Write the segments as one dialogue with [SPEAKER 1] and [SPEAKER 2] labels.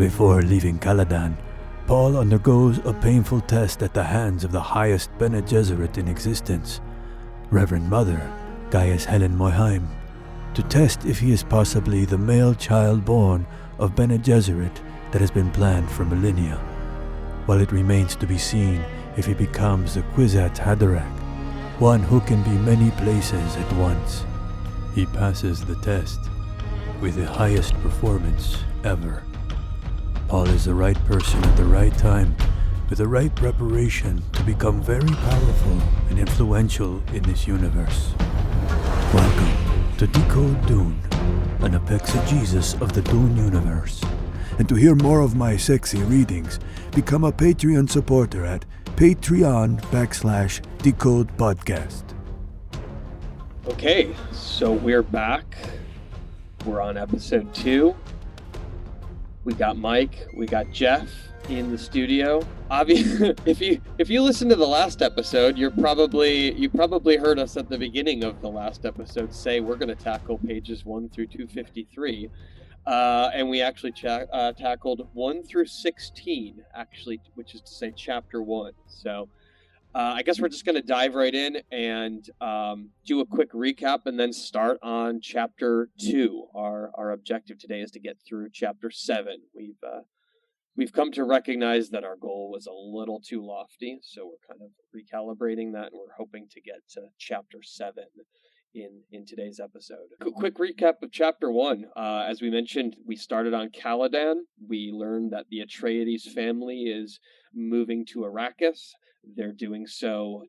[SPEAKER 1] Before leaving Caladan, Paul undergoes a painful test at the hands of the highest Bene Gesserit in existence, Reverend Mother Gaius Helen Moyheim, to test if he is possibly the male child born of Bene Gesserit that has been planned for millennia, while it remains to be seen if he becomes the Kwisatz Haderach, one who can be many places at once. He passes the test with the highest performance ever. Paul is the right person at the right time, with the right preparation to become very powerful and influential in this universe. Welcome to Decode Dune, an exegesis of the Dune universe. And to hear more of my sexy readings, become a Patreon supporter at Patreon.com/Decode Podcast.
[SPEAKER 2] Okay, so we're back. We're on episode 2. We got Mike, we got Jeff in the studio. Obviously, if you listen to the last episode, you probably heard us at the beginning of the last episode say we're going to tackle pages 1 through 253, and we actually tackled 1 through 16, actually, which is to say chapter 1. So I guess we're just going to dive right in and do a quick recap and then start on chapter 2. Our objective today is to get through chapter 7. We've come to recognize that our goal was a little too lofty, so we're kind of recalibrating that, and we're hoping to get to chapter 7 in today's episode. Quick recap of chapter 1. As we mentioned, we started on Caladan. We learned that the Atreides family is moving to Arrakis. They're doing so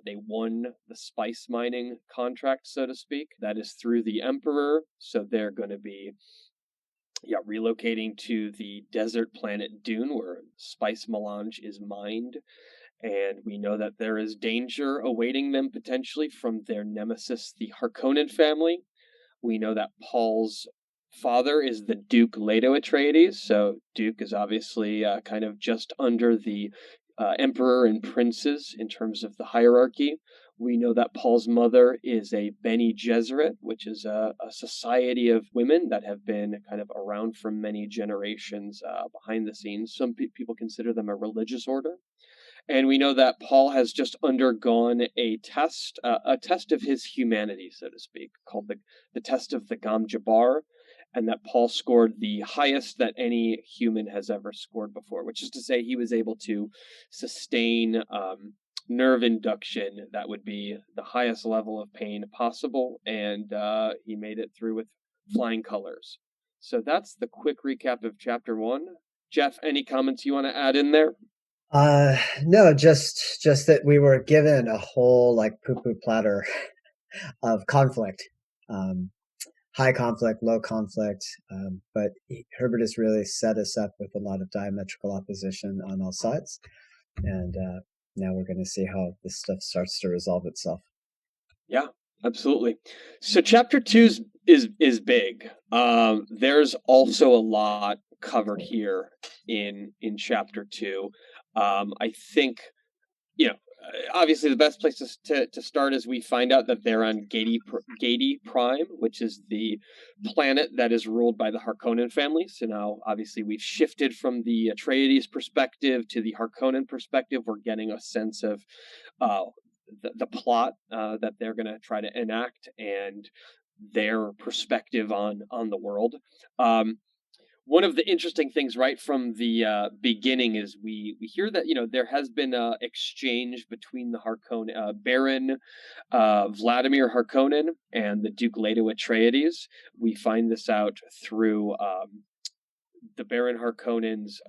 [SPEAKER 2] they won the spice mining contract, so to speak. That is through the Emperor, so they're going to be relocating to the desert planet Dune, where spice melange is mined. And we know that there is danger awaiting them potentially from their nemesis, the Harkonnen family. We know that Paul's father is the Duke Leto Atreides, so Duke is obviously kind of just under the Emperor and princes in terms of the hierarchy. We know that Paul's mother is a Bene Gesserit, which is a society of women that have been kind of around for many generations behind the scenes. Some people consider them a religious order. And we know that Paul has just undergone a test of his humanity, so to speak, called the test of the Gam Jabbar, and that Paul scored the highest that any human has ever scored before, which is to say he was able to sustain nerve induction that would be the highest level of pain possible, and he made it through with flying colors. So that's the quick recap of chapter 1. Jeff, any comments you want to add in there?
[SPEAKER 3] No, just that we were given a whole poo-poo platter of conflict, high conflict, low conflict, but Herbert has really set us up with a lot of diametrical opposition on all sides, and now we're going to see how this stuff starts to resolve itself.
[SPEAKER 2] Yeah, absolutely. So chapter 2 is big. There's also a lot covered here in chapter 2. I think, obviously the best place to start is we find out that they're on Geidi Prime, which is the planet that is ruled by the Harkonnen family. So now, obviously, we've shifted from the Atreides perspective to the Harkonnen perspective. We're getting a sense of the plot that they're going to try to enact and their perspective on the world. One of the interesting things right from the beginning is we hear that there has been an exchange between the Harkonnen Baron Vladimir Harkonnen and the Duke Leto Atreides. We find this out through the Baron Harkonnen's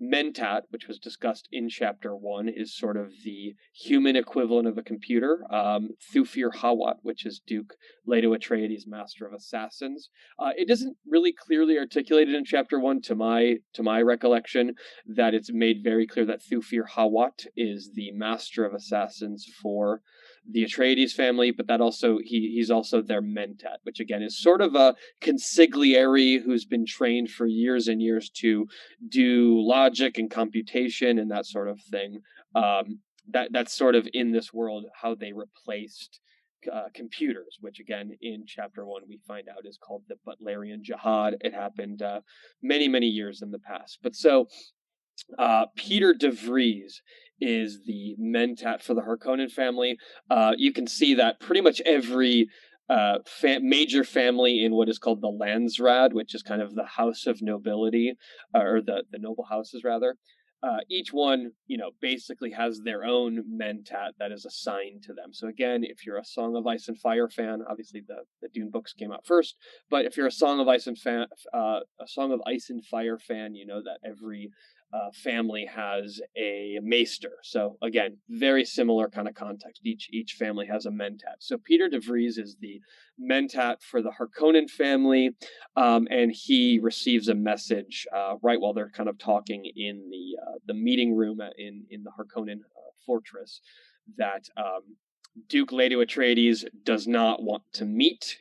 [SPEAKER 2] Mentat, which was discussed in chapter 1, is sort of the human equivalent of a computer. Thufir Hawat, which is Duke Leto Atreides, Master of Assassins. It isn't really clearly articulated in chapter 1, to my recollection, that it's made very clear that Thufir Hawat is the Master of Assassins for the Atreides family, but that also he's also their Mentat, which again is sort of a consigliere who's been trained for years and years to do logic and computation and that sort of thing. That's sort of in this world how they replaced computers, which again in chapter 1 we find out is called the Butlerian Jihad. It happened many years in the past. But so Peter de Vries is the mentat for the Harkonnen family. You can see that pretty much every major family in what is called the Landsraad, which is kind of the house of nobility, or the noble houses rather. Each one, basically has their own mentat that is assigned to them. So again, if you're a Song of Ice and Fire fan, obviously the Dune books came out first, but if you're a Song of Ice and Fire fan, you know that every family has a maester. So again, very similar kind of context. Each family has a mentat. So Peter de Vries is the mentat for the Harkonnen family, and he receives a message right while they're kind of talking in the meeting room in the Harkonnen fortress that Duke Leto Atreides does not want to meet.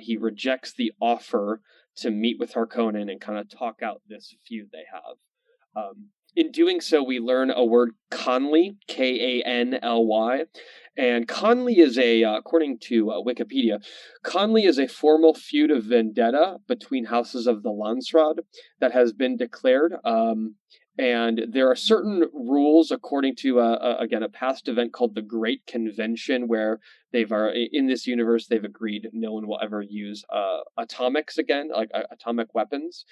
[SPEAKER 2] He rejects the offer to meet with Harkonnen and kind of talk out this feud they have. In doing so, we learn a word Conley, Kanly, and Conley is according to Wikipedia, Conley is a formal feud of vendetta between houses of the Landsraad that has been declared. And there are certain rules according to, again, a past event called the Great Convention, where in this universe, they've agreed no one will ever use atomics again, like atomic weapons.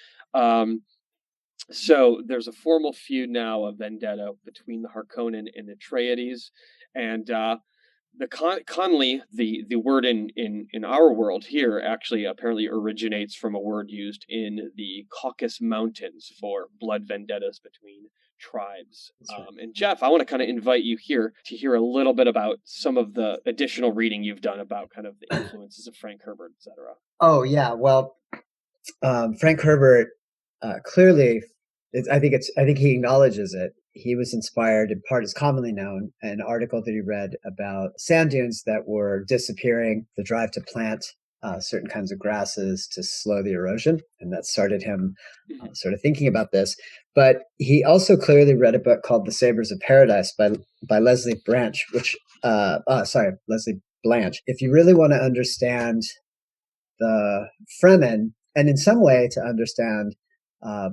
[SPEAKER 2] So there's a formal feud now, a vendetta between the Harkonnen and Atreides, and the Conley, the word in our world here actually apparently originates from a word used in the Caucasus Mountains for blood vendettas between tribes. Right. And Jeff, I want to kind of invite you here to hear a little bit about some of the additional reading you've done about kind of the influences of Frank Herbert, etc.
[SPEAKER 3] Oh yeah, well, Frank Herbert clearly. I think he acknowledges it. He was inspired, in part, is commonly known, an article that he read about sand dunes that were disappearing, the drive to plant certain kinds of grasses to slow the erosion. And that started him sort of thinking about this. But he also clearly read a book called The Sabres of Paradise by Leslie Branch, Leslie Blanche. If you really want to understand the Fremen, and in some way to understand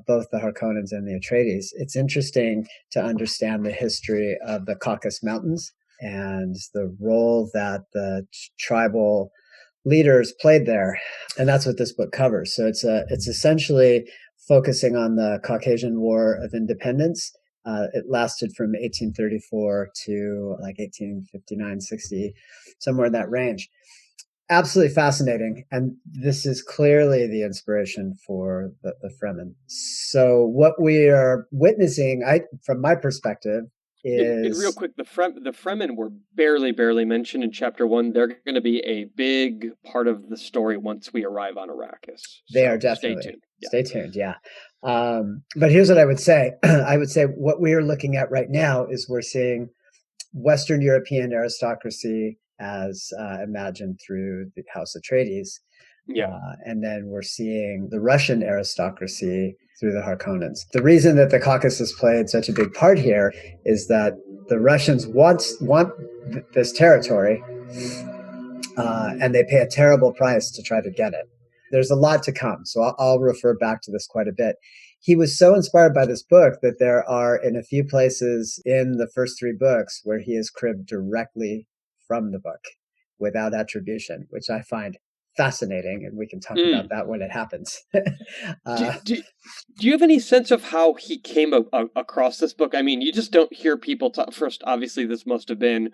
[SPEAKER 3] both the Harkonnens and the Atreides, it's interesting to understand the history of the Caucasus Mountains and the role that the tribal leaders played there. And that's what this book covers. So it's essentially focusing on the Caucasian War of Independence. It lasted from 1834 to like 1859, 60, somewhere in that range. Absolutely fascinating. And this is clearly the inspiration for the Fremen. So what we are witnessing, from my perspective, is...
[SPEAKER 2] And real quick, the Fremen were barely mentioned in chapter 1. They're going to be a big part of the story once we arrive on Arrakis.
[SPEAKER 3] They are definitely.
[SPEAKER 2] Stay tuned. Yeah.
[SPEAKER 3] Stay tuned, yeah. But here's what I would say. I would say what we are looking at right now is we're seeing Western European aristocracy as imagined through the House Atreides.
[SPEAKER 2] Yeah.
[SPEAKER 3] And then we're seeing the Russian aristocracy through the Harkonnens. The reason that the Caucasus played such a big part here is that the Russians want this territory, and they pay a terrible price to try to get it. There's a lot to come, so I'll refer back to this quite a bit. He was so inspired by this book that there are in a few places in the first 3 books where he is cribbed directly from the book without attribution, which I find fascinating, and we can talk about that when it happens.
[SPEAKER 2] Do you have any sense of how he came across this book? I mean, you just don't hear people talk. First, obviously, this must have been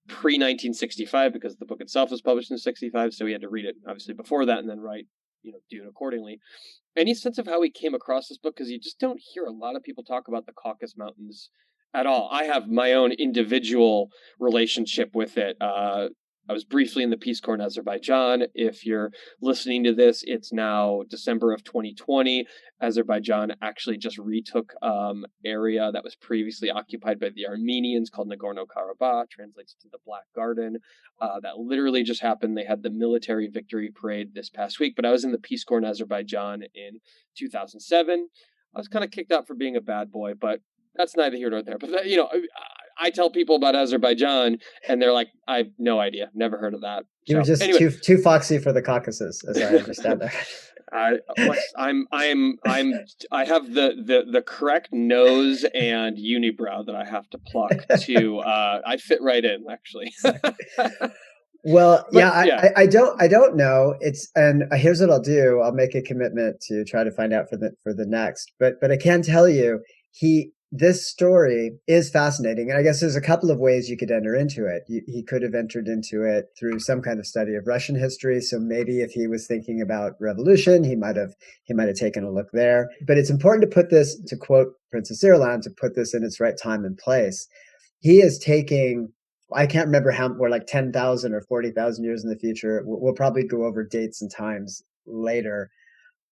[SPEAKER 2] pre-1965 because the book itself was published in 65, so he had to read it obviously before that and then write, Dune accordingly. Any sense of how he came across this book? Because you just don't hear a lot of people talk about the Caucasus Mountains at all. I have my own individual relationship with it. I was briefly in the Peace Corps in Azerbaijan. If you're listening to this, it's now December of 2020. Azerbaijan actually just retook area that was previously occupied by the Armenians called Nagorno-Karabakh, translates to the Black Garden. That literally just happened. They had the military victory parade this past week, but I was in the Peace Corps in Azerbaijan in 2007. I was kind of kicked out for being a bad boy, but that's neither here nor there. But I tell people about Azerbaijan, and they're like, I have no idea, never heard of that.
[SPEAKER 3] You were just
[SPEAKER 2] anyway.
[SPEAKER 3] too foxy for the Caucasus, as I understand that.
[SPEAKER 2] I have the correct nose and unibrow that I have to pluck to. I fit right in, actually.
[SPEAKER 3] Well, I don't know. And here's what I'll do. I'll make a commitment to try to find out for the next. But I can tell you, this story is fascinating, and I guess there's a couple of ways you could enter into it. He could have entered into it through some kind of study of Russian history. So maybe if he was thinking about revolution, he might have taken a look there. But it's important to put this, to quote Princess Irulan, to put this in its right time and place. He is taking, I can't remember how, we're like 10,000 or 40,000 years in the future. We'll probably go over dates and times later.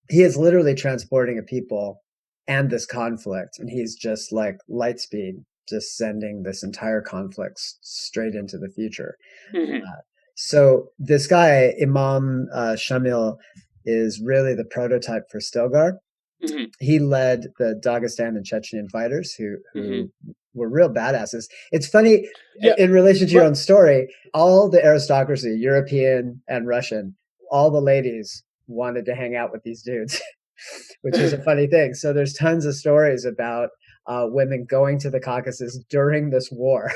[SPEAKER 3] He is literally transporting a people and this conflict, and he's just like light speed, just sending this entire conflict straight into the future.
[SPEAKER 2] Mm-hmm.
[SPEAKER 3] So this guy, Imam Shamil, is really the prototype for Stilgar. Mm-hmm. He led the Dagestan and Chechen fighters who were real badasses. It's funny, in relation to your own story, all the aristocracy, European and Russian, all the ladies wanted to hang out with these dudes. Which is a funny thing. So there's tons of stories about women going to the Caucasus during this war.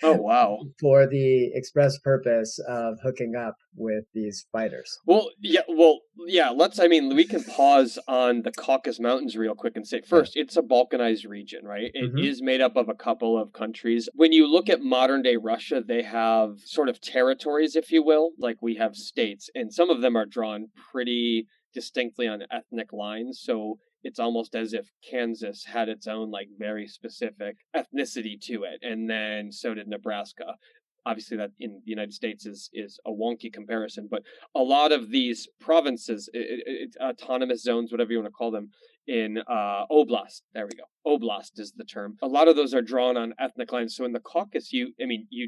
[SPEAKER 2] Oh, wow.
[SPEAKER 3] For the express purpose of hooking up with these fighters.
[SPEAKER 2] Well, yeah. We can pause on the Caucasus Mountains real quick and say, first, it's a balkanized region, right? It is made up of a couple of countries. When you look at modern day Russia, they have sort of territories, if you will, like we have states, and some of them are drawn pretty distinctly on ethnic lines. So it's almost as if Kansas had its own like very specific ethnicity to it. And then so did Nebraska. Obviously that in the United States is a wonky comparison, but a lot of these provinces, autonomous zones, whatever you want to call them, in oblast, there we go. Oblast is the term. A lot of those are drawn on ethnic lines. So in the Caucasus, you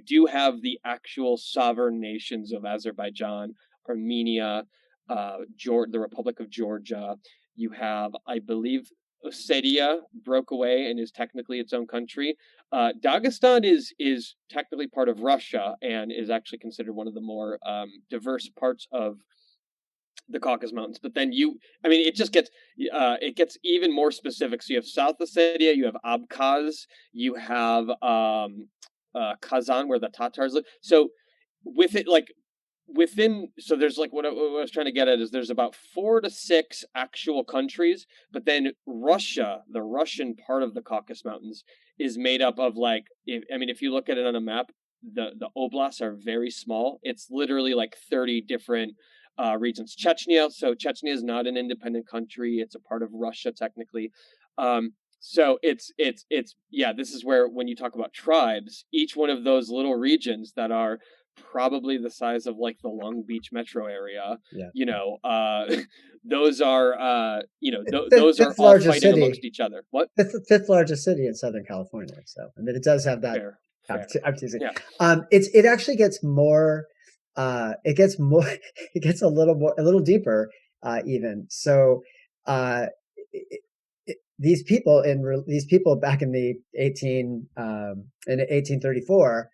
[SPEAKER 2] do have the actual sovereign nations of Azerbaijan, Armenia, the Republic of Georgia. You have, I believe, Ossetia broke away and is technically its own country. Dagestan is technically part of Russia and is actually considered one of the more diverse parts of the Caucasus Mountains. But then it just gets even more specific. So you have South Ossetia, you have Abkhaz, you have Kazan, where the Tatars live. So with it, like, so there's like what I was trying to get at is there's about 4 to 6 actual countries, but then Russia, the Russian part of the Caucasus Mountains, is made up of like, if you look at it on a map, the oblasts are very small. It's literally like 30 different regions. Chechnya, so Chechnya is not an independent country. It's a part of Russia technically. So it's this is where when you talk about tribes, each one of those little regions that are probably the size of like the Long Beach metro area, those are those are all fighting city amongst each other. What?
[SPEAKER 3] Fifth largest city in Southern California. So it does have that.
[SPEAKER 2] Fair.
[SPEAKER 3] I'm teasing. Yeah. It actually gets more. It gets a little deeper even. So these people back in the 1834.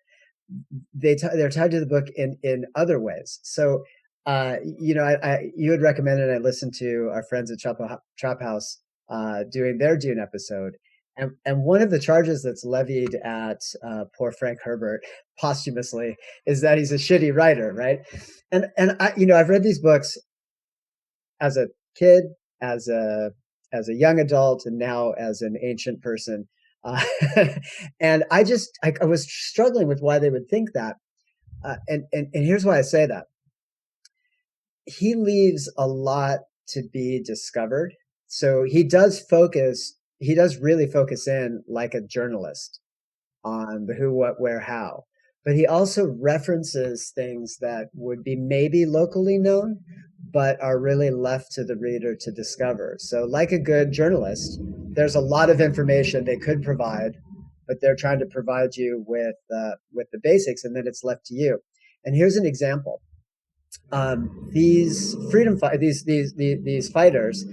[SPEAKER 3] They're tied to the book in other ways. So, you had recommended I listened to our friends at Chop House doing their Dune episode, and one of the charges that's levied at poor Frank Herbert posthumously is that he's a shitty writer, right? And I've read these books as a kid, as a young adult, and now as an ancient person. And I was struggling with why they would think that. And here's why I say that. He leaves a lot to be discovered. So he does really focus in like a journalist on the who, what, where, how. But he also references things that would be maybe locally known, but are really left to the reader to discover. So like a good journalist, there's a lot of information they could provide, but they're trying to provide you with the basics, and then it's left to you. And here's an example. These these fighters,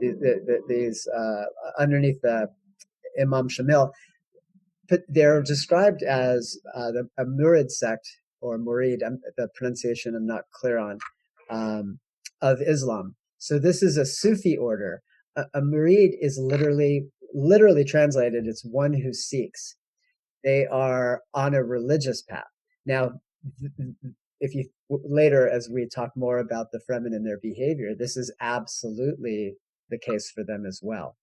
[SPEAKER 3] these underneath the Imam Shamil, they're described as a Murid sect or Murid. The pronunciation I'm not clear on, of Islam. So this is a Sufi order. A Murid is literally translated, it's one who seeks. They are on a religious path. Now, if you later, as we talk more about the Fremen and their behavior, this is absolutely the case for them as well.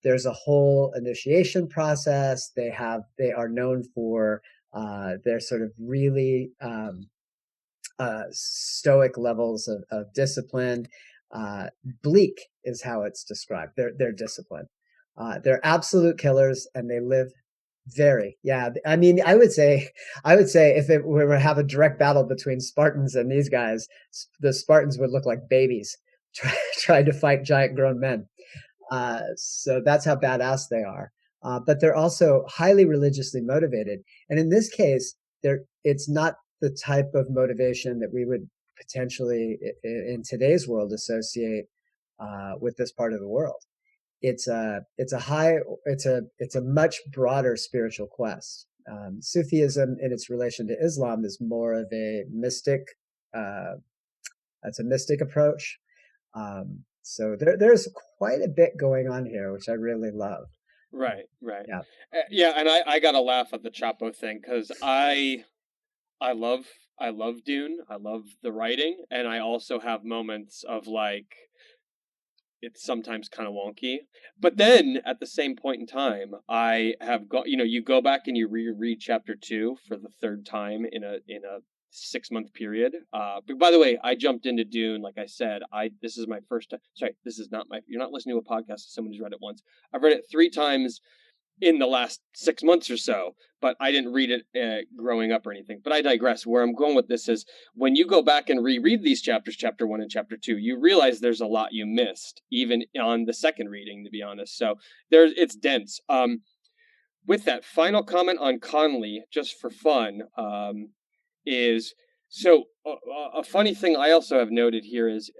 [SPEAKER 3] There's a whole initiation process. They are known for their sort of really stoic levels of discipline. Bleak is how it's described. Their discipline. They're absolute killers, and they live I mean, I would say if we were to have a direct battle between Spartans and these guys, the Spartans would look like babies trying to fight giant grown men. So that's how badass they are. But they're also highly religiously motivated. And in this case, it's not the type of motivation that we would potentially in today's world associate with this part of the world. It's a much broader spiritual quest. Sufism in its relation to Islam is more of a mystic, that's a mystic approach. So there's quite a bit going on here, which I really love.
[SPEAKER 2] Right.
[SPEAKER 3] Yeah.
[SPEAKER 2] Yeah, and I gotta laugh at the Chapo thing, because I love Dune. I love the writing, and I also have moments of like, it's sometimes kind of wonky. But then at the same point in time, I have got, you go back and you reread chapter 2 for the third time in a 6-month period. But by the way, I jumped into Dune, like I said, this is my first time. Sorry, this is not you're not listening to a podcast of someone who's read it once. I've read it 3 times in the last 6 months or so, but I didn't read it growing up or anything. But I digress. Where I'm going with this is, when you go back and reread these chapters, chapter 1 and chapter 2, you realize there's a lot you missed, even on the second reading, to be honest. So it's dense. With that final comment on Conley, just for fun, is, so a funny thing I also have noted here is,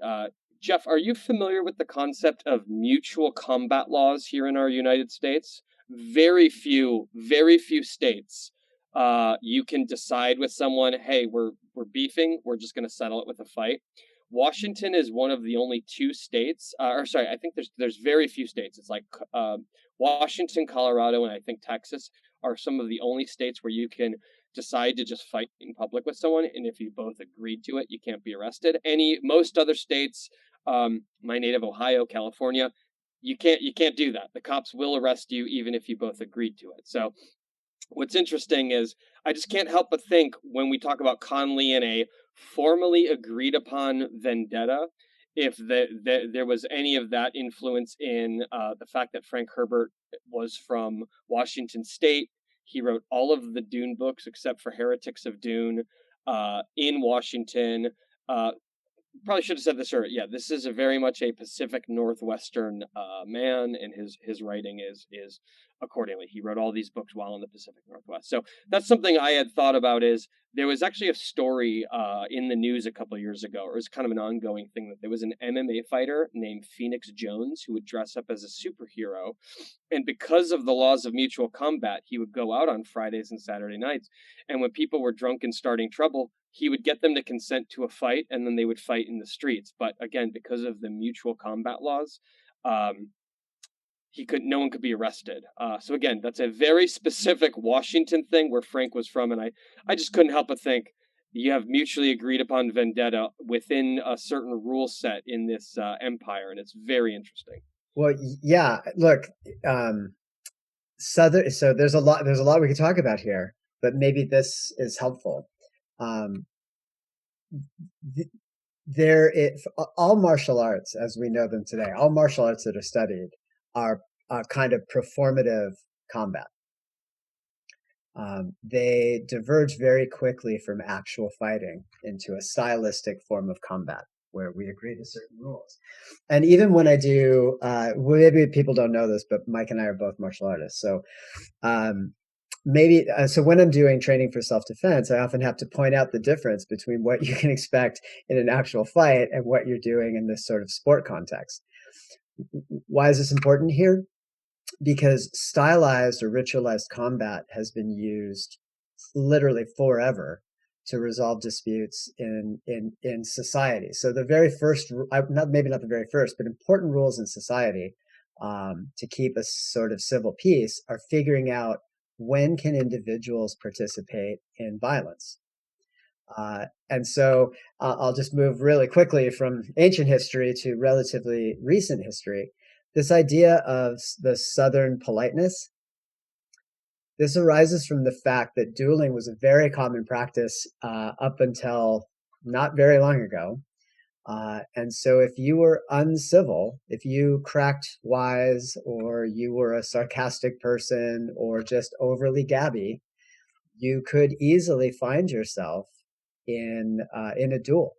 [SPEAKER 2] Jeff, are you familiar with the concept of mutual combat laws here in our United States? Very few states you can decide with someone, hey, we're beefing, we're just going to settle it with a fight. Washington is one of the only 2 states, I think there's very few states. It's like Washington, Colorado, and I think Texas are some of the only states where you can decide to just fight in public with someone, and if you both agreed to it, you can't be arrested. Most other states, my native Ohio, California, you can't do that. The cops will arrest you even if you both agreed to it. So what's interesting is, I just can't help but think, when we talk about Conley and a formally agreed upon vendetta, if there was any of that influence in the fact that Frank Herbert was from Washington State. He wrote all of the Dune books except for Heretics of Dune in Washington. Probably should have said this earlier. Yeah, this is very much a Pacific Northwestern man, and his writing is accordingly. He wrote all these books while in the Pacific Northwest. So that's something I had thought about. Is there was actually a story in the news a couple of years ago, or it was kind of an ongoing thing, that there was an MMA fighter named Phoenix Jones who would dress up as a superhero, and because of the laws of mutual combat, he would go out on Fridays and Saturday nights, and when people were drunk and starting trouble, he would get them to consent to a fight, and then they would fight in the streets. But again, because of the mutual combat laws, no one could be arrested. So again, that's a very specific Washington thing where Frank was from, and I just couldn't help but think, you have mutually agreed upon vendetta within a certain rule set in this empire, and it's very interesting.
[SPEAKER 3] Well, yeah. Look, so there's a lot we could talk about here, but maybe this is helpful. All martial arts, as we know them today, all martial arts that are studied are kind of performative combat. They diverge very quickly from actual fighting into a stylistic form of combat where we agree to certain rules. And even when I do, maybe people don't know this, but Mike and I are both martial artists. So so when I'm doing training for self-defense, I often have to point out the difference between what you can expect in an actual fight and what you're doing in this sort of sport context. Why is this important here? because stylized or ritualized combat has been used literally forever to resolve disputes in society. So the very first, not maybe not the very first, but important rules in society to keep a sort of civil peace are figuring out when can individuals participate in violence. And so I'll just move really quickly from ancient history to relatively recent history. This idea of the Southern politeness, this arises from the fact that dueling was a very common practice up until not very long ago. And so if you were uncivil, if you cracked wise, or you were a sarcastic person, or just overly gabby, you could easily find yourself in a duel,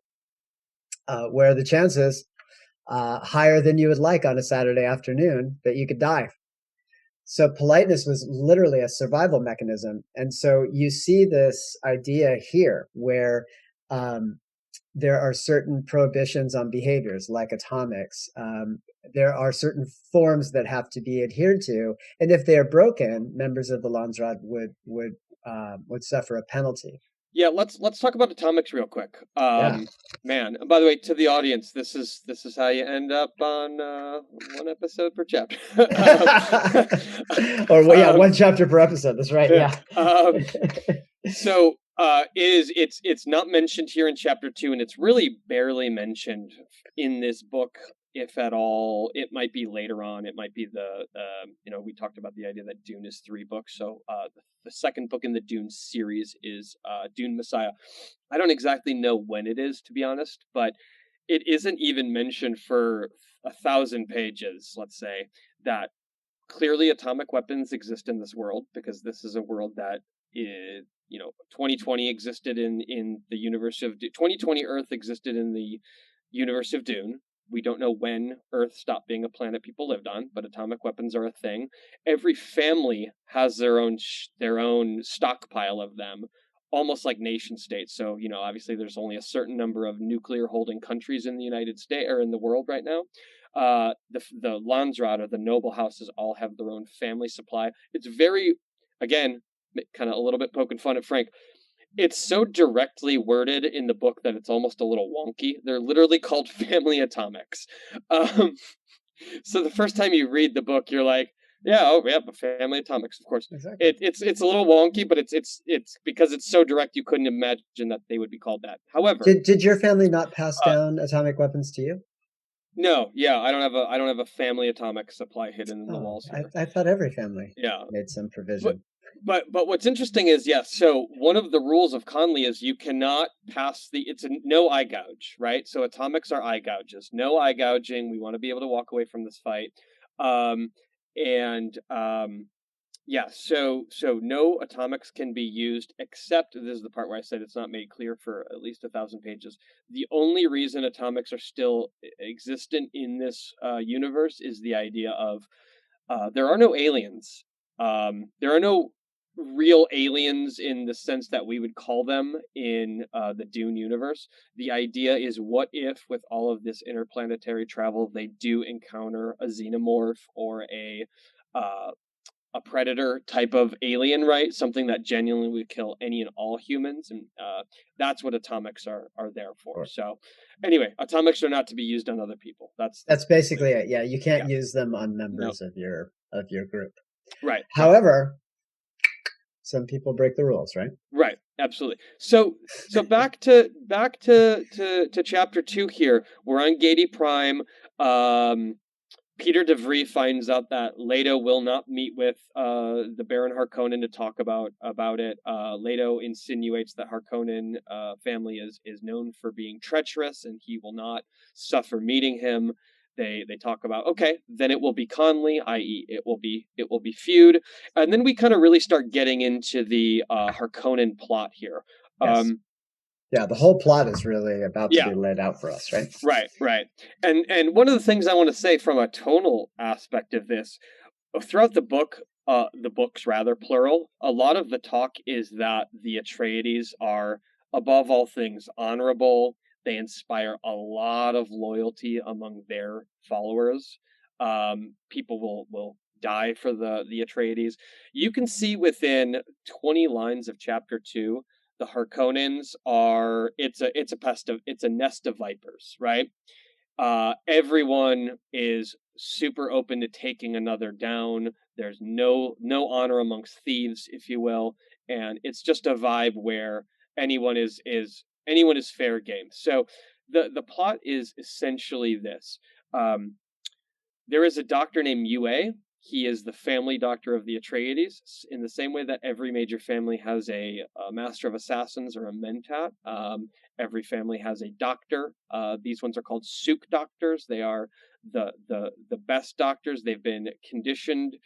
[SPEAKER 3] where the chances higher than you would like on a Saturday afternoon that you could die. So politeness was literally a survival mechanism. And so you see this idea here where there are certain prohibitions on behaviors like atomics. There are certain forms that have to be adhered to. And if they are broken, members of the Landsraad would suffer a penalty.
[SPEAKER 2] Yeah, let's talk about atomics real quick.
[SPEAKER 3] Yeah.
[SPEAKER 2] Man, and by the way, to the audience, this is how you end up on one episode per chapter.
[SPEAKER 3] Or one chapter per episode. That's right. Yeah.
[SPEAKER 2] So it's not mentioned here in chapter 2, and it's really barely mentioned in this book, if at all. It might be later on. It might be we talked about the idea that Dune is 3 books. So the second book in the Dune series is Dune Messiah. I don't exactly know when it is, to be honest, but it isn't even mentioned for 1,000 pages, let's say, that clearly atomic weapons exist in this world, because this is a world that is, 2020 existed in the universe of 2020 Earth existed in the universe of Dune. We don't know when Earth stopped being a planet people lived on, but atomic weapons are a thing. Every family has their own stockpile of them, almost like nation states. So, obviously there's only a certain number of nuclear holding countries in the United States or in the world right now. The Landsraad, or the noble houses, all have their own family supply. It's very, again, kind of a little bit poking fun at Frank. It's so directly worded in the book that it's almost a little wonky. They're literally called family atomics. So the first time you read the book, you're like, yeah, family atomics, of course.
[SPEAKER 3] Exactly.
[SPEAKER 2] It's a little wonky, but it's because it's so direct, you couldn't imagine that they would be called that. However,
[SPEAKER 3] did your family not pass down atomic weapons to you?
[SPEAKER 2] No, yeah, I don't have a family atomic supply hidden in the walls here.
[SPEAKER 3] I thought every family made some provision.
[SPEAKER 2] But what's interesting is, yes, so one of the rules of Conley is you cannot pass it's a no eye gouge, right? So atomics are eye gouges. No eye gouging. We want to be able to walk away from this fight. So no atomics can be used, except, this is the part where I said it's not made clear for at least 1,000 pages. The only reason atomics are still existent in this universe is the idea of there are no aliens. There are no real aliens in the sense that we would call them in the Dune universe. The idea is, what if with all of this interplanetary travel, they do encounter a xenomorph or a predator type of alien, right? Something that genuinely would kill any and all humans, and that's what atomics are there for. So, anyway, atomics are not to be used on other people. That's
[SPEAKER 3] basically it. Yeah, you can't use them on members of your group.
[SPEAKER 2] Right.
[SPEAKER 3] However, some people break the rules, right?
[SPEAKER 2] Right. Absolutely. So back to chapter 2 here. We're on Geidi Prime. Peter DeVries finds out that Leto will not meet with the Baron Harkonnen to talk about it. Leto insinuates that Harkonnen family is known for being treacherous, and he will not suffer meeting him. They talk about, okay, then it will be Conley, i.e. it will be feud, and then we kind of really start getting into the Harkonnen plot here.
[SPEAKER 3] Yes. Yeah, the whole plot is really about to be laid out for us, right?
[SPEAKER 2] Right. And one of the things I want to say from a tonal aspect of this, throughout the book, the books rather, plural, a lot of the talk is that the Atreides are, above all things, honorable. They inspire a lot of loyalty among their followers. People will die for the Atreides. You can see within 20 lines of chapter 2, the Harkonnens are it's a nest of vipers, right? Everyone is super open to taking another down. There's no honor amongst thieves, if you will, and it's just a vibe where anyone is fair game. So the plot is essentially this. There is a doctor named Yue. He is the family doctor of the Atreides, in the same way that every major family has a master of assassins or a mentat. Every family has a doctor. These ones are called Suk doctors. They are the best doctors. They've been conditioned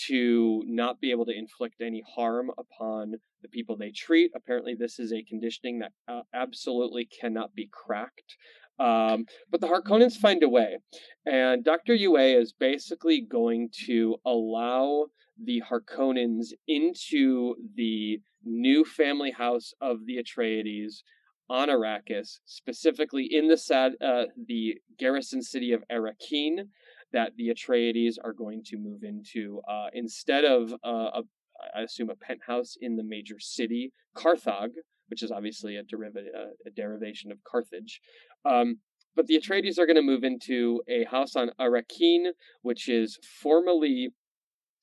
[SPEAKER 2] to not be able to inflict any harm upon the people they treat. Apparently, this is a conditioning that absolutely cannot be cracked. But the Harkonnens find a way, and Dr. Yue is basically going to allow the Harkonnens into the new family house of the Atreides on Arrakis, specifically in the garrison city of Arrakeen, that the Atreides are going to move into instead of I assume a penthouse in the major city, Carthage, which is obviously a derivation of Carthage. But the Atreides are going to move into a house on Arrakeen, which is formerly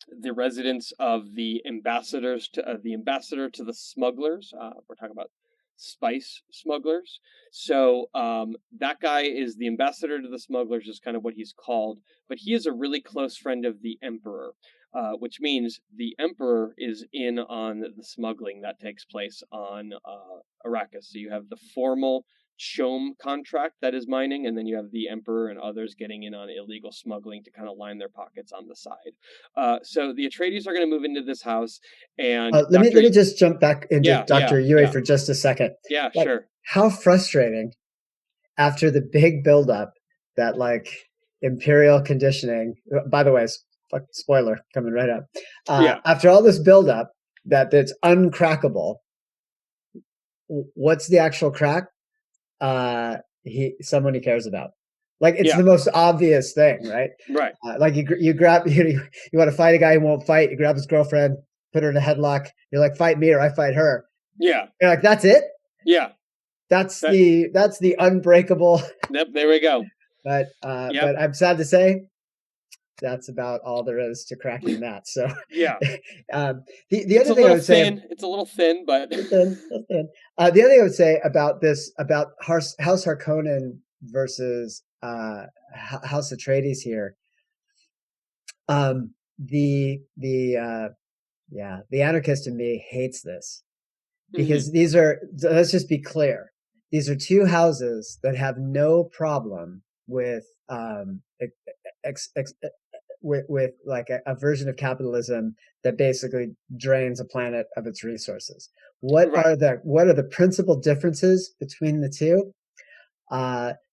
[SPEAKER 2] the residence of the ambassador to the smugglers. We're talking about spice smugglers. So that guy is the ambassador to the smugglers, is kind of what he's called. But he is a really close friend of the Emperor, which means the Emperor is in on the smuggling that takes place on Arrakis. So you have the formal Chom contract that is mining, and then you have the Emperor and others getting in on illegal smuggling to kind of line their pockets on the side. So the Atreides are going to move into this house, and
[SPEAKER 3] let me just jump back into Dr. Yue for just a second.
[SPEAKER 2] Yeah, sure.
[SPEAKER 3] How frustrating after the big buildup that Imperial conditioning. By the way, spoiler coming right up. After all this buildup that it's uncrackable, what's the actual crack? Someone he cares about. It's the most obvious thing, right?
[SPEAKER 2] Right.
[SPEAKER 3] You grab you want to fight a guy who won't fight. You grab his girlfriend, put her in a headlock. You're like, fight me or I fight her.
[SPEAKER 2] Yeah.
[SPEAKER 3] You're like, that's it.
[SPEAKER 2] Yeah.
[SPEAKER 3] That's the unbreakable.
[SPEAKER 2] Yep. There we go.
[SPEAKER 3] But I'm sad to say, that's about all there is to cracking that. So
[SPEAKER 2] yeah.
[SPEAKER 3] The other thing I would say,
[SPEAKER 2] it's a little thin, but
[SPEAKER 3] thin. The other thing I would say about this, about House Harkonnen versus House Atreides here, the anarchist in me hates this, because these are, let's just be clear, these are two houses that have no problem with with a version of capitalism that basically drains a planet of its resources. What are the principal differences between the two?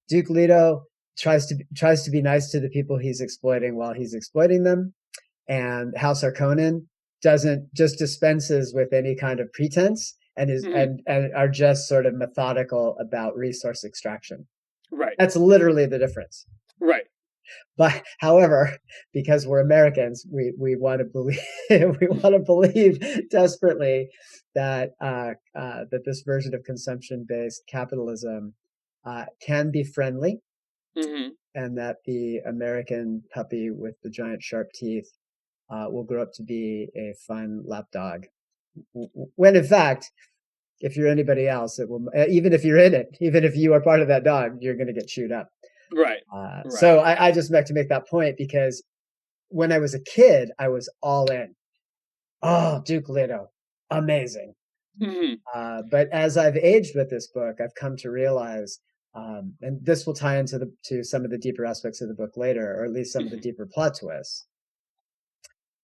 [SPEAKER 3] Duke Leto tries to be nice to the people he's exploiting while he's exploiting them, and House Harkonnen dispenses with any kind of pretense and and are just sort of methodical about resource extraction.
[SPEAKER 2] Right.
[SPEAKER 3] That's literally the difference.
[SPEAKER 2] Right.
[SPEAKER 3] But however, because we're Americans, we want to believe desperately that that this version of consumption-based capitalism can be friendly, and that the American puppy with the giant sharp teeth will grow up to be a fun lapdog. When in fact, if you're anybody else, it will. Even if you're in it, even if you are part of that dog, you're going to get chewed up.
[SPEAKER 2] Right.
[SPEAKER 3] So I just meant to make that point, because when I was a kid, I was all in. Oh, Duke Leto, amazing. But as I've aged with this book, I've come to realize, and this will tie into to some of the deeper aspects of the book later, or at least some of the deeper plot twists.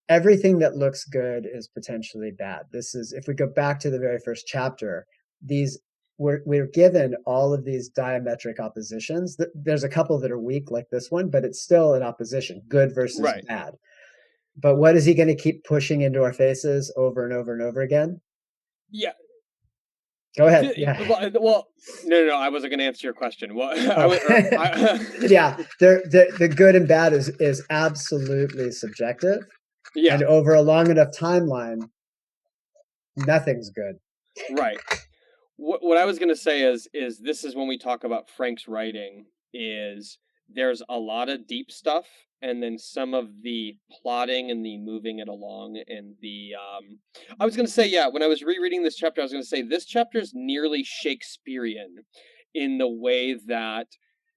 [SPEAKER 3] Everything that looks good is potentially bad. This is, if we go back to the very first chapter, we're given all of these diametric oppositions. There's a couple that are weak, like this one, but it's still an opposition, good versus bad. But what is he going to keep pushing into our faces over and over and over again?
[SPEAKER 2] Yeah.
[SPEAKER 3] Go ahead. Yeah.
[SPEAKER 2] Well, no, I wasn't going to answer your question. Well,
[SPEAKER 3] yeah, the good and bad is absolutely subjective.
[SPEAKER 2] Yeah.
[SPEAKER 3] And over a long enough timeline, nothing's good.
[SPEAKER 2] Right. What I was going to say is this is when we talk about Frank's writing, is there's a lot of deep stuff, and then some of the plotting and the moving it along, and the I was going to say, yeah, when I was rereading this chapter, I was going to say this chapter is nearly Shakespearean in the way that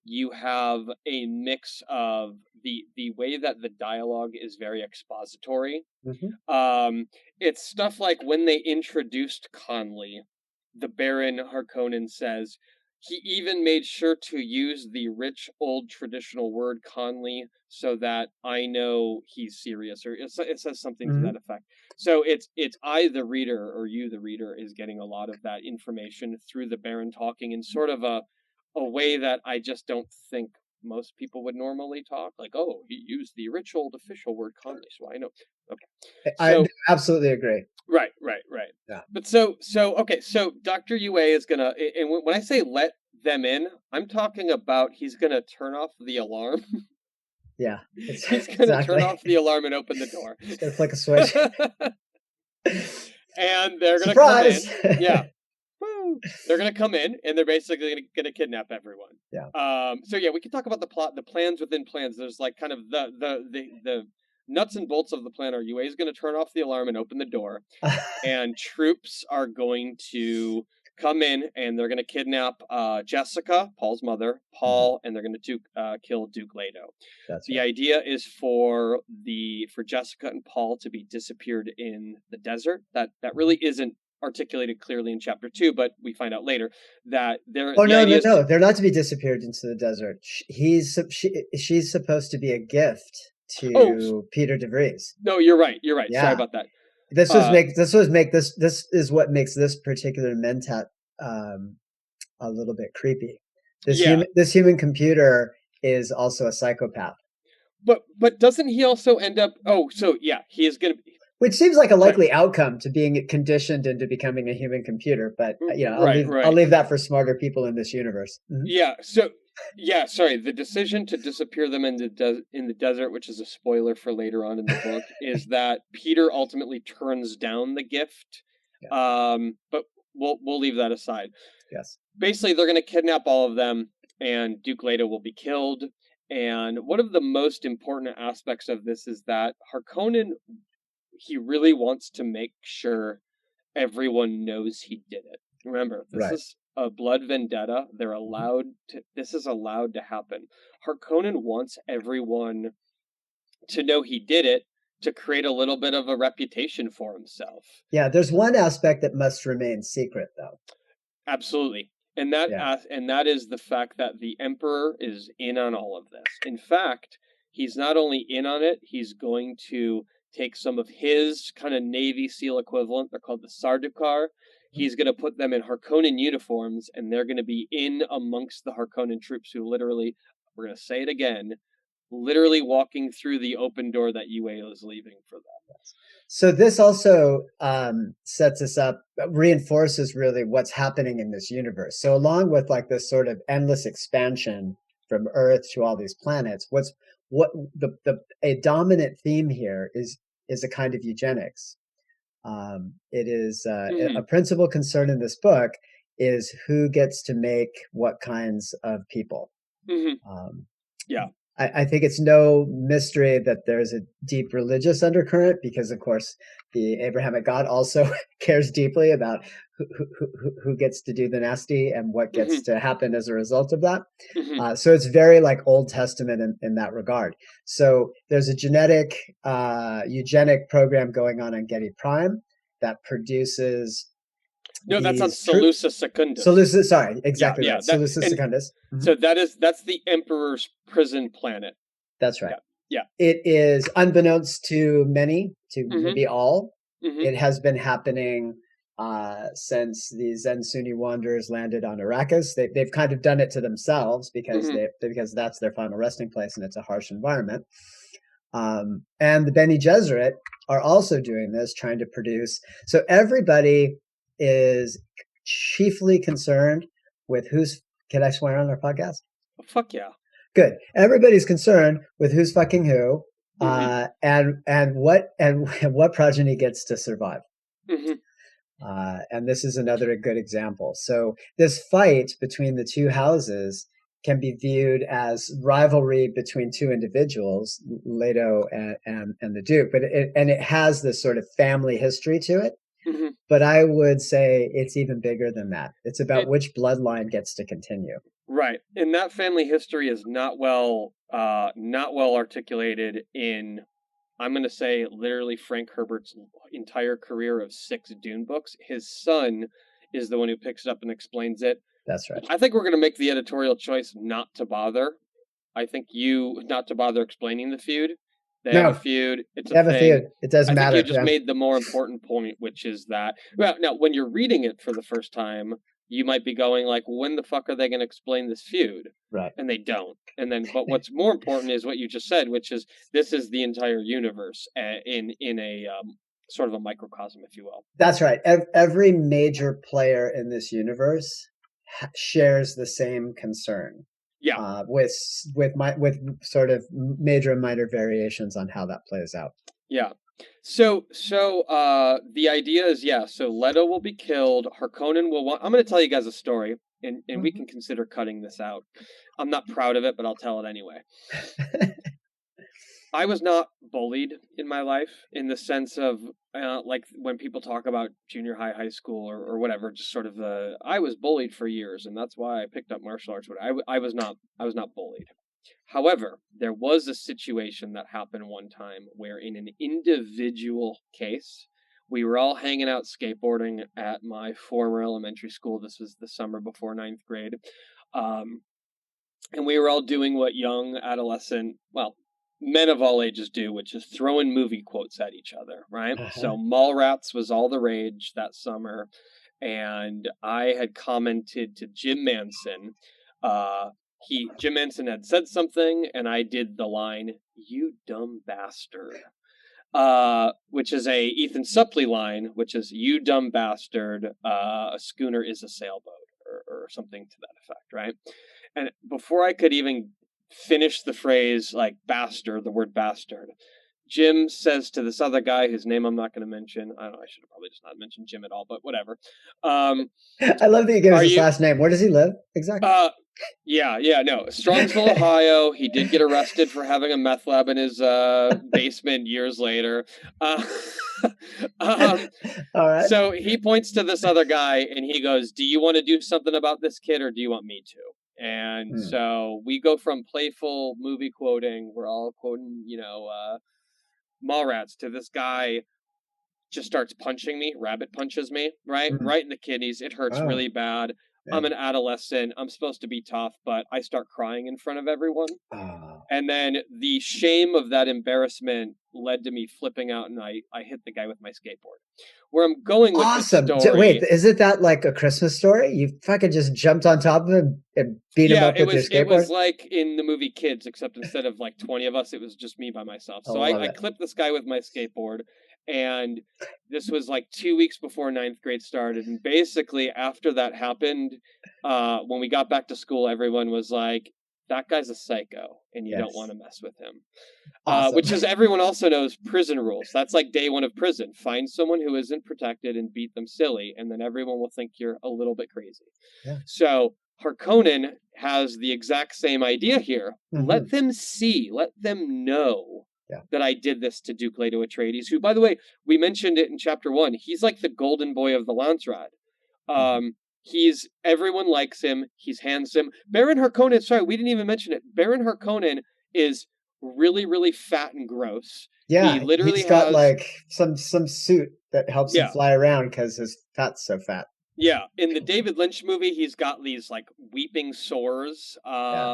[SPEAKER 2] you have a mix of the way that the dialogue is very expository. It's stuff like when they introduced Conley, the Baron Harkonnen says he even made sure to use the rich old traditional word Conley so that I know he's serious, or it says something to that effect. So it's I, the reader, or you, the reader, is getting a lot of that information through the Baron talking in sort of a way that I just don't think most people would normally talk. Like, oh, he used the rich old official word Conley, so I know. Okay,
[SPEAKER 3] I absolutely agree.
[SPEAKER 2] Right.
[SPEAKER 3] Yeah.
[SPEAKER 2] But so okay, so Dr. Yue is gonna, and when I say let them in, I'm talking about he's gonna turn off the alarm.
[SPEAKER 3] Yeah.
[SPEAKER 2] He's gonna turn off the alarm and open the door.
[SPEAKER 3] He's gonna flick a switch.
[SPEAKER 2] And they're gonna
[SPEAKER 3] Surprise!
[SPEAKER 2] come in. Yeah. Woo! They're gonna come in and they're basically gonna kidnap everyone.
[SPEAKER 3] Yeah.
[SPEAKER 2] So yeah, we can talk about the plot, the plans within plans. There's like kind of the nuts and bolts of the plan are Yue is going to turn off the alarm and open the door, and troops are going to come in and they're going to kidnap Jessica, Paul's mother, Paul, and they're going to kill Duke Leto.
[SPEAKER 3] That's
[SPEAKER 2] the
[SPEAKER 3] right.
[SPEAKER 2] idea is for Jessica and Paul to be disappeared in the desert. That really isn't articulated clearly in chapter 2, but we find out later that they're
[SPEAKER 3] no, they're not to be disappeared into the desert. She's supposed to be a gift to Peter DeVries.
[SPEAKER 2] No, you're right.
[SPEAKER 3] Yeah.
[SPEAKER 2] Sorry about that.
[SPEAKER 3] This is what makes this particular mentat a little bit creepy. This human computer is also a psychopath.
[SPEAKER 2] But doesn't he also end up? Oh, so yeah, he is going to.
[SPEAKER 3] Which seems like a likely outcome to being conditioned into becoming a human computer, but I'll leave that for smarter people in this universe.
[SPEAKER 2] Yeah. So yeah, sorry. The decision to disappear them in the desert, which is a spoiler for later on in the book, is that Peter ultimately turns down the gift. Yeah. But we'll leave that aside.
[SPEAKER 3] Yes.
[SPEAKER 2] Basically, they're going to kidnap all of them, and Duke Leto will be killed. And one of the most important aspects of this is that Harkonnen, he really wants to make sure everyone knows he did it. Remember, this is a blood vendetta. This is allowed to happen. Harkonnen wants everyone to know he did it to create a little bit of a reputation for himself.
[SPEAKER 3] Yeah, there's one aspect that must remain secret, though.
[SPEAKER 2] Absolutely. And that is the fact that the Emperor is in on all of this. In fact, he's not only in on it, he's going to take some of his kind of Navy SEAL equivalent. They're called the Sardaukar. He's going to put them in Harkonnen uniforms, and they're going to be in amongst the Harkonnen troops who literally, we're going to say it again, literally walking through the open door that Yue is leaving for them.
[SPEAKER 3] So this also sets us up, reinforces really what's happening in this universe. So along with like this sort of endless expansion from Earth to all these planets, a dominant theme here is a kind of eugenics. It is a principal concern in this book is who gets to make what kinds of people.
[SPEAKER 2] Yeah.
[SPEAKER 3] I think it's no mystery that there's a deep religious undercurrent because, of course, the Abrahamic God also cares deeply about who gets to do the nasty and what gets to happen as a result of that. So it's very like Old Testament in that regard. So there's a genetic eugenic program going on Geidi Prime that produces.
[SPEAKER 2] No, that's on Seleucus Secundus.
[SPEAKER 3] Sorry, exactly right. Seleucus Secundus.
[SPEAKER 2] So that's the Emperor's prison planet.
[SPEAKER 3] That's right.
[SPEAKER 2] Yeah.
[SPEAKER 3] It is unbeknownst to many, to maybe all. It has been happening since the Zen Sunni wanderers landed on Arrakis. They've kind of done it to themselves because that's their final resting place and it's a harsh environment. And the Bene Gesserit are also doing this, trying to produce. So everybody is chiefly concerned with who's. Can I swear on our podcast?
[SPEAKER 2] Fuck yeah.
[SPEAKER 3] Good. Everybody's concerned with who's fucking who And what progeny gets to survive.
[SPEAKER 2] Mm-hmm.
[SPEAKER 3] And this is another good example. So this fight between the two houses can be viewed as rivalry between two individuals, Leto and the Duke, but it has this sort of family history to it.
[SPEAKER 2] Mm-hmm.
[SPEAKER 3] But I would say it's even bigger than that. It's about which bloodline gets to continue.
[SPEAKER 2] Right, and that family history is not well articulated in, I'm going to say, literally Frank Herbert's entire career of 6 Dune books. His son is the one who picks it up and explains it.
[SPEAKER 3] That's right.
[SPEAKER 2] I think we're going to make the editorial choice not to bother. I think not to bother explaining the feud. They have a feud. It's a thing.
[SPEAKER 3] Feud. It doesn't matter.
[SPEAKER 2] I think you just made the more important point, which is that, well, now when you're reading it for the first time, you might be going like, when the fuck are they going to explain this feud?
[SPEAKER 3] Right.
[SPEAKER 2] And they don't. And then, but what's more important is what you just said, which is this is the entire universe in a sort of a microcosm, if you will.
[SPEAKER 3] That's right. Every major player in this universe shares the same concern.
[SPEAKER 2] Yeah.
[SPEAKER 3] With sort of major and minor variations on how that plays out.
[SPEAKER 2] Yeah. So the idea is, so Leto will be killed. Harkonnen will I'm going to tell you guys a story, and we can consider cutting this out. I'm not proud of it, but I'll tell it anyway. I was not bullied in my life in the sense of like when people talk about junior high school or whatever, just sort of I was bullied for years, and that's why I picked up martial arts. But I was not bullied. However, there was a situation that happened one time where, in an individual case, we were all hanging out skateboarding at my former elementary school. This was the summer before 9th grade. And we were all doing what young adolescent, men of all ages do, which is throwing movie quotes at each other, right? So Mallrats was all the rage that summer. And I had commented to Jim Manson, Jim Manson had said something, and I did the line, "You dumb bastard," which is a Ethan Suplee line, which is, "You dumb bastard, a schooner is a sailboat," or something to that effect, right? And before I could even finish the phrase, like bastard, the word bastard, Jim says to this other guy, whose name I'm not going to mention. I don't know, I should have probably just not mentioned Jim at all, but whatever.
[SPEAKER 3] I love that you gave us his last name. Where does he live exactly?
[SPEAKER 2] No, Strongsville, Ohio. He did get arrested for having a meth lab in his basement years later.
[SPEAKER 3] All right.
[SPEAKER 2] So he points to this other guy and he goes, "Do you want to do something about this kid, or do you want me to?" And so we go from playful movie quoting, we're all quoting, Mallrats, to this guy just starts punching me, rabbit punches me, right in the kidneys. It hurts really bad. Yeah. I'm an adolescent. I'm supposed to be tough, but I start crying in front of everyone. And then the shame of that embarrassment led to me flipping out, and I hit the guy with my skateboard. Where I'm going with this story...
[SPEAKER 3] Wait, isn't that like a Christmas story? You fucking just jumped on top of him and beat him up with your skateboard?
[SPEAKER 2] It was like in the movie Kids, except instead of like 20 of us, it was just me by myself. So I clipped this guy with my skateboard. And this was like 2 weeks before 9th grade started. And basically after that happened, when we got back to school, everyone was like, "That guy's a psycho and you don't want to mess with him." Awesome. Which is, everyone also knows prison rules. That's like day one of prison. Find someone who isn't protected and beat them silly. And then everyone will think you're a little bit crazy. Yeah. So Harkonnen has the exact same idea here. Let them see, let them know that I did this to Duke Leto Atreides, who, by the way, we mentioned it in chapter 1. He's like the golden boy of the Landsrad. Everyone likes him. He's handsome. Baron Harkonnen, sorry, we didn't even mention it. Baron Harkonnen is really, really fat and gross.
[SPEAKER 3] Yeah, he's got like some suit that helps him fly around because his fat's so fat.
[SPEAKER 2] Yeah, in the David Lynch movie, he's got these like weeping sores.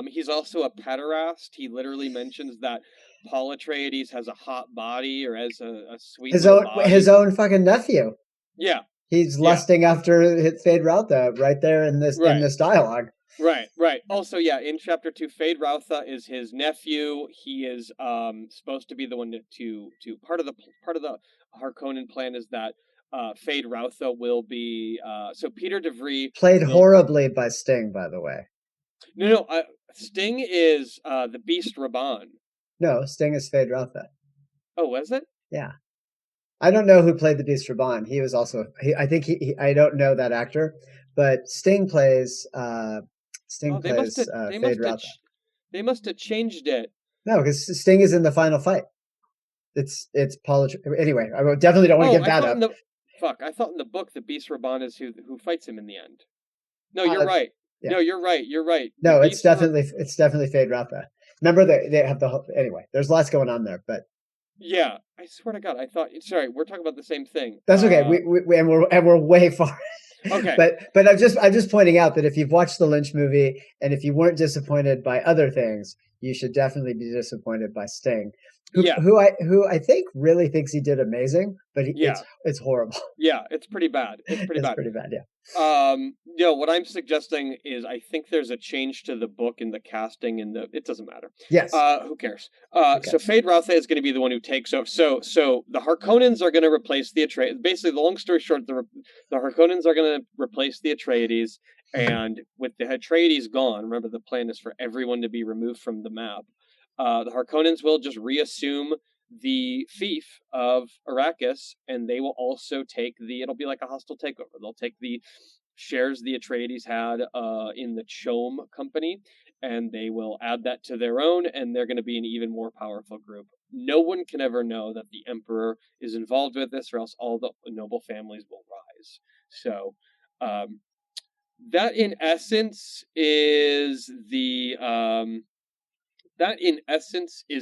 [SPEAKER 2] He's also a pederast. He literally mentions that Paul Atreides has a hot body, or has a sweet body.
[SPEAKER 3] His own fucking nephew.
[SPEAKER 2] Yeah,
[SPEAKER 3] he's lusting after Fade Rautha right there in this dialogue.
[SPEAKER 2] Right. Also, in chapter 2, Fade Rautha is his nephew. He is supposed to be the one to part of the Harkonnen plan is that Fade Rautha will be so Peter DeVries
[SPEAKER 3] played horribly by Sting, by the way.
[SPEAKER 2] No, Sting is the Beast Raban.
[SPEAKER 3] No, Sting is Feyd-Rautha.
[SPEAKER 2] Oh, was it?
[SPEAKER 3] Yeah. I don't know who played the Beast Raban. He was also. I think I don't know that actor, but Sting plays. Sting
[SPEAKER 2] Oh,
[SPEAKER 3] plays Feyd-Rautha.
[SPEAKER 2] they must have changed it.
[SPEAKER 3] No, because Sting is in the final fight. It's Paul. Anyway, I definitely don't want to give that up.
[SPEAKER 2] I thought in the book the Beast Raban is who fights him in the end. No, you're right. Yeah. No, you're right. You're right.
[SPEAKER 3] No, it's definitely Feyd-Rautha. Remember they have the whole, anyway. There's lots going on there, but
[SPEAKER 2] yeah, I swear to God, I thought. Sorry, we're talking about the same thing.
[SPEAKER 3] That's okay. We're way far.
[SPEAKER 2] Okay.
[SPEAKER 3] But I'm just pointing out that if you've watched the Lynch movie and if you weren't disappointed by other things, you should definitely be disappointed by Sting. Who I think really thinks he did amazing, but it's horrible.
[SPEAKER 2] Yeah, it's pretty bad. It's pretty bad.
[SPEAKER 3] Yeah.
[SPEAKER 2] What I'm suggesting is I think there's a change to the book in the casting and it doesn't matter.
[SPEAKER 3] Yes.
[SPEAKER 2] Who cares? So Feyd-Rautha is going to be the one who takes over. So the Harkonnens are going to replace the Atreides. Basically, the long story short, the Harkonnens are going to replace the Atreides, and with the Atreides gone, remember the plan is for everyone to be removed from the map. The Harkonnens will just reassume the fief of Arrakis, and they will also take it'll be like a hostile takeover. They'll take the shares the Atreides had in the Chom company, and they will add that to their own, and they're going to be an even more powerful group. No one can ever know that the Emperor is involved with this, or else all the noble families will rise. So that in essence is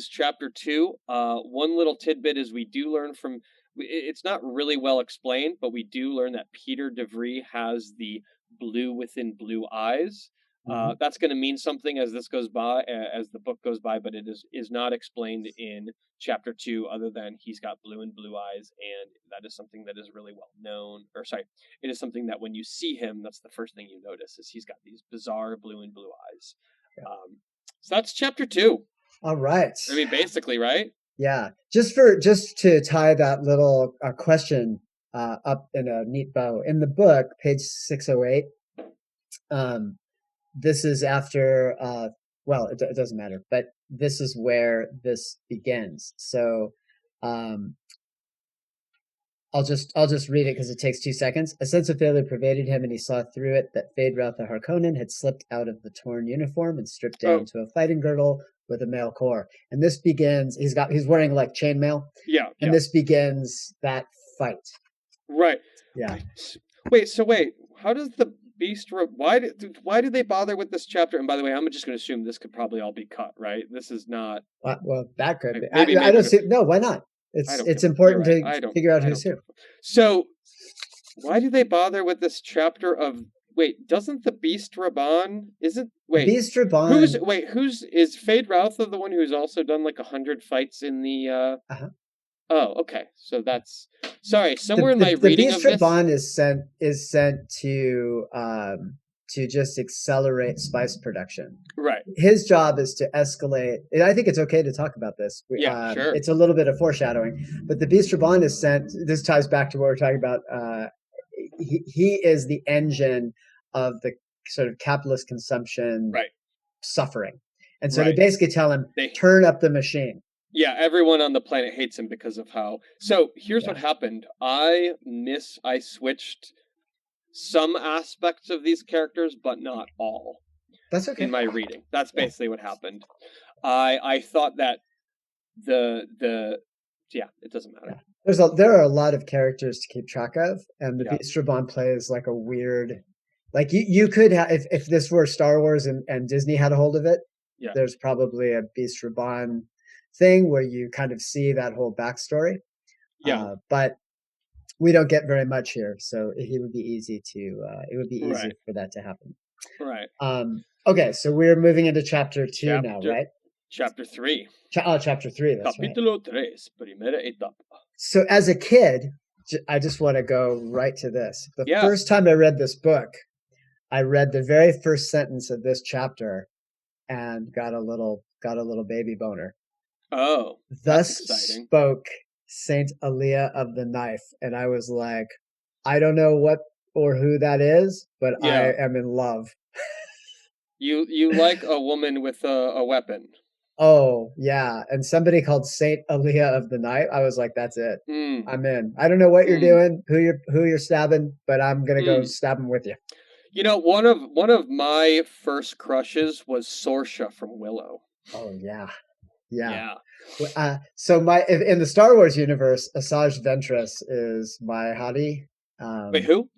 [SPEAKER 2] chapter 2. One little tidbit is we do learn from, it's not really well explained, but we do learn that Peter DeVry has the blue within blue eyes. That's going to mean something as this goes by, as the book goes by, but it is not explained in chapter 2 other than he's got blue and blue eyes, and that is something that is really well known. It is something that when you see him, that's the first thing you notice is he's got these bizarre blue and blue eyes. Yeah. So that's chapter 2.
[SPEAKER 3] All right.
[SPEAKER 2] I mean, basically, right?
[SPEAKER 3] Yeah. Just to tie that little question up in a neat bow. In the book, page 608, this is after, it doesn't matter, but this is where this begins. So I'll just read it because it takes 2 seconds. A sense of failure pervaded him, and he saw through it that Feyd-Rautha Harkonnen had slipped out of the torn uniform and stripped down to a fighting girdle with a mail core. And this begins. He's wearing like chainmail.
[SPEAKER 2] Yeah.
[SPEAKER 3] And this begins that fight.
[SPEAKER 2] Right.
[SPEAKER 3] Yeah.
[SPEAKER 2] Wait. How does the Beast? Why did they bother with this chapter? And by the way, I'm just going to assume this could probably all be cut. Right. This is not.
[SPEAKER 3] Well, that could be. Maybe I don't see. No, why not? It's important to figure out who's who.
[SPEAKER 2] So, why do they bother with this chapter of? Wait, doesn't the Beast Raban?
[SPEAKER 3] Beast Raban?
[SPEAKER 2] Who's is Feyd-Rautha the one who's also done like 100 fights in the? Oh, okay. So that's somewhere in my reading of this,
[SPEAKER 3] the Beast Raban is sent to just accelerate spice production.
[SPEAKER 2] Right.
[SPEAKER 3] His job is to escalate. And I think it's okay to talk about this.
[SPEAKER 2] Sure.
[SPEAKER 3] It's a little bit of foreshadowing, but the Beast Raban is sent. This ties back to what we're talking about. He is the engine of the sort of capitalist consumption suffering. And so they basically tell him, turn up the machine.
[SPEAKER 2] Yeah, everyone on the planet hates him because of how. So here's what happened. I switched some aspects of these characters, but not all.
[SPEAKER 3] That's okay.
[SPEAKER 2] In my reading. That's basically what happened. I thought that it doesn't matter.
[SPEAKER 3] Yeah. There are a lot of characters to keep track of, and the Beast Raban plays like a weird, like you could have, if this were Star Wars and Disney had a hold of it, there's probably a Beast Raban thing where you kind of see that whole backstory. Yeah. But we don't get very much here, so it would be easy for that to happen.
[SPEAKER 2] Right.
[SPEAKER 3] Okay, so we're moving into chapter 2 now, right?
[SPEAKER 2] Chapter 3.
[SPEAKER 3] Chapter 3, that's
[SPEAKER 2] Capítulo 3, primera etapa.
[SPEAKER 3] So as a kid, I just want to go right to this. The first time I read this book, I read the very first sentence of this chapter and got a little baby boner.
[SPEAKER 2] Oh,
[SPEAKER 3] thus spoke Saint Alia of the Knife, and I was like, I don't know what or who that is, but I am in love.
[SPEAKER 2] You like a woman with a weapon.
[SPEAKER 3] Oh yeah, and somebody called Saint Aaliyah of the Night. I was like, that's it.
[SPEAKER 2] Mm,
[SPEAKER 3] I'm in. I don't know what you're
[SPEAKER 2] mm,
[SPEAKER 3] doing, who you're stabbing, but I'm gonna go
[SPEAKER 2] mm.
[SPEAKER 3] stab him with you.
[SPEAKER 2] You know, one of my first crushes was Sorsha from Willow.
[SPEAKER 3] Oh yeah, yeah.
[SPEAKER 2] Yeah.
[SPEAKER 3] So in the Star Wars universe, Asajj Ventress is my hottie.
[SPEAKER 2] Wait,
[SPEAKER 3] Um,
[SPEAKER 2] who?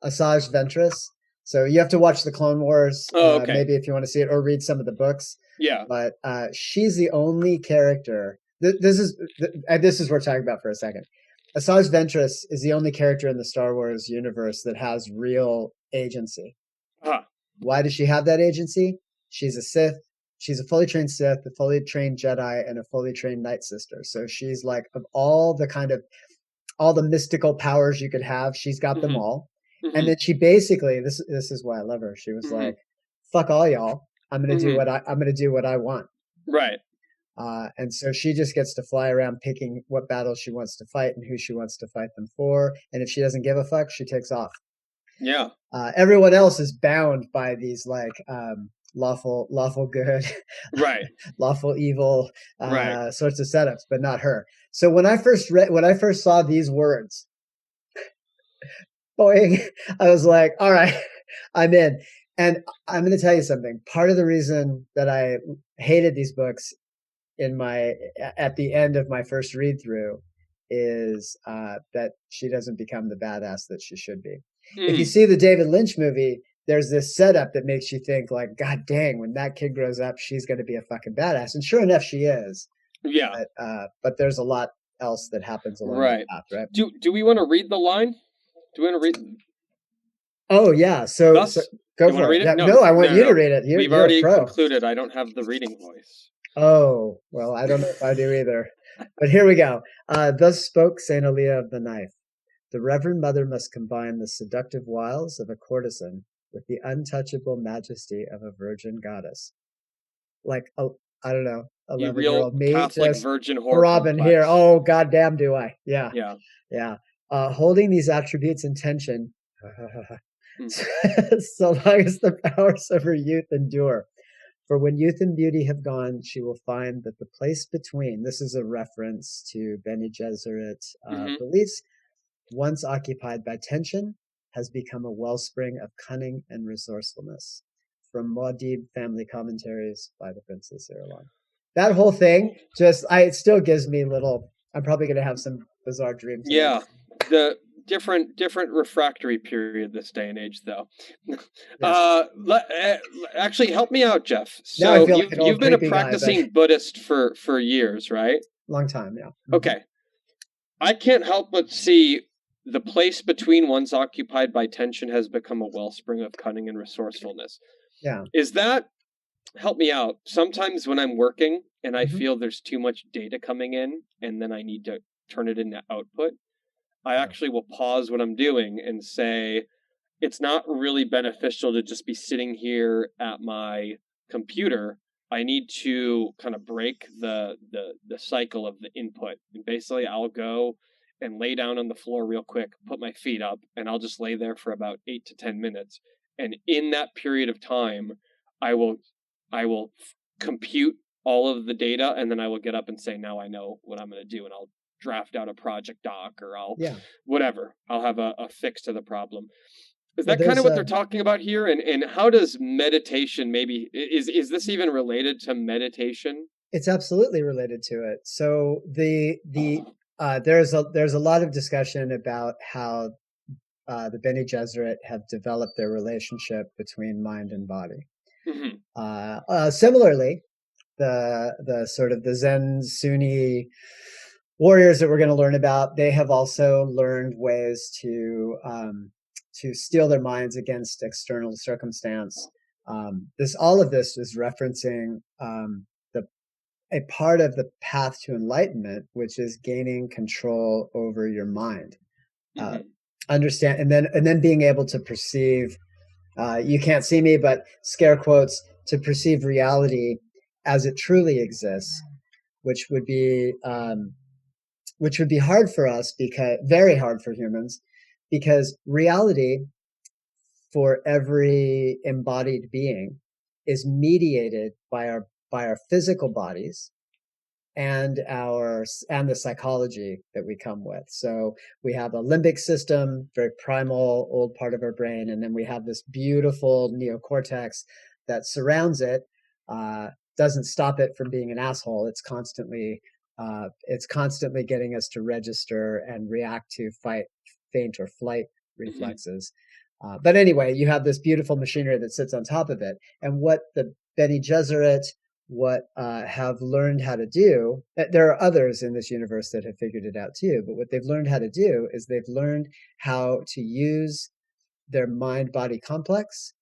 [SPEAKER 3] Asajj Ventress. So you have to watch the Clone Wars,
[SPEAKER 2] Oh, okay.
[SPEAKER 3] maybe if you want to see it, or read some of the books.
[SPEAKER 2] Yeah.
[SPEAKER 3] But she's the only character. This is we're talking about for a second. Asajj Ventress is the only character in the Star Wars universe that has real agency.
[SPEAKER 2] Huh.
[SPEAKER 3] Why does she have that agency? She's a Sith. She's a fully trained Sith, a fully trained Jedi, and a fully trained Night Sister. So she's like, of all the mystical powers you could have, she's got them
[SPEAKER 2] Mm-hmm.
[SPEAKER 3] all.
[SPEAKER 2] Mm-hmm.
[SPEAKER 3] And then she basically, this is why I love her. She was
[SPEAKER 2] Mm-hmm.
[SPEAKER 3] like, "Fuck all y'all. I'm gonna do
[SPEAKER 2] Mm-hmm.
[SPEAKER 3] I'm gonna do what I want."
[SPEAKER 2] Right.
[SPEAKER 3] And so she just gets to fly around picking what battles she wants to fight and who she wants to fight them for. And if she doesn't give a fuck, she takes off.
[SPEAKER 2] Yeah.
[SPEAKER 3] Everyone else is bound by these like lawful good,
[SPEAKER 2] Right.
[SPEAKER 3] lawful evil
[SPEAKER 2] Right.
[SPEAKER 3] sorts of setups, but not her. So when I first saw these words, boing, I was like, all right, I'm in. And I'm going to tell you something. Part of the reason that I hated these books at the end of my first read through is that she doesn't become the badass that she should be. If you see the David Lynch movie, there's this setup that makes you think like, God dang, when that kid grows up, she's going to be a fucking badass. And sure enough, she is.
[SPEAKER 2] Yeah.
[SPEAKER 3] But there's a lot else that happens along
[SPEAKER 2] Right.
[SPEAKER 3] the path, right?
[SPEAKER 2] Do we want to read the line? Do we want to read?
[SPEAKER 3] Oh yeah. So go for it. No, I want you to read it.
[SPEAKER 2] We've
[SPEAKER 3] you're
[SPEAKER 2] already
[SPEAKER 3] a pro.
[SPEAKER 2] concluded. I don't have the reading voice.
[SPEAKER 3] Oh, well, I don't know if I do either. But here we go. Thus spoke Saint Aaliyah of the Knife. The Reverend Mother must combine the seductive wiles of a courtesan with the untouchable majesty of a virgin goddess. Like, I don't know, 11-year-old me
[SPEAKER 2] Catholic
[SPEAKER 3] just
[SPEAKER 2] virgin whore
[SPEAKER 3] throbbing
[SPEAKER 2] complex.
[SPEAKER 3] here. Oh, goddamn, do I? Yeah.
[SPEAKER 2] Yeah.
[SPEAKER 3] Yeah. Holding these attributes in tension, so long as the powers of her youth endure. For when youth and beauty have gone, she will find that the place between, this is a reference to Bene Gesserit beliefs, once occupied by tension, has become a wellspring of cunning and resourcefulness. From Muad'Dib Family Commentaries by the Princess Irulan. That whole thing, it still gives me I'm probably going to have some bizarre dreams.
[SPEAKER 2] Yeah, the different refractory period this day and age, though.
[SPEAKER 3] Yes.
[SPEAKER 2] Actually, help me out, Jeff.
[SPEAKER 3] Now I
[SPEAKER 2] So
[SPEAKER 3] feel like an old
[SPEAKER 2] you've been a
[SPEAKER 3] creepy guy,
[SPEAKER 2] practicing Buddhist for years, right?
[SPEAKER 3] Long time, yeah.
[SPEAKER 2] Okay. I can't help but see the place between one's occupied by tension has become a wellspring of cunning and resourcefulness.
[SPEAKER 3] Yeah.
[SPEAKER 2] Is that, help me out, sometimes when I'm working and I feel there's too much data coming in and then I need to turn it into output, I actually will pause what I'm doing and say, it's not really beneficial to just be sitting here at my computer. I need to kind of break the cycle of the input. And basically I'll go and lay down on the floor real quick, put my feet up, and I'll just lay there for about 8 to 10 minutes. And in that period of time, I will compute all of the data, and then I will get up and say, now I know what I'm going to do, and I'll draft out a project doc, or I'll whatever. I'll have a fix to the problem. Is that kind of what they're talking about here? And how does meditation maybe, is this even related to meditation?
[SPEAKER 3] It's absolutely related to it. So there's a lot of discussion about how the Bene Gesserit have developed their relationship between mind and body. Similarly, the sort of the Zen Sunni warriors that we're going to learn about, they have also learned ways to steel their minds against external circumstance. All of this is referencing a part of the path to enlightenment, which is gaining control over your mind. Understand, and then being able to perceive. You can't see me, but scare quotes, to perceive reality as it truly exists, which would be hard for us, because very hard for humans, because reality for every embodied being is mediated by by our physical bodies and the psychology that we come with. So we have a limbic system, very primal, old part of our brain, and then we have this beautiful neocortex that surrounds it, doesn't stop it from being an asshole. It's constantly getting us to register and react to fight, faint, or flight reflexes. But anyway, you have this beautiful machinery that sits on top of it. And what the Bene Gesserit have learned how to do, there are others in this universe that have figured it out too, but what they've learned how to do is they've learned how to use their mind-body complex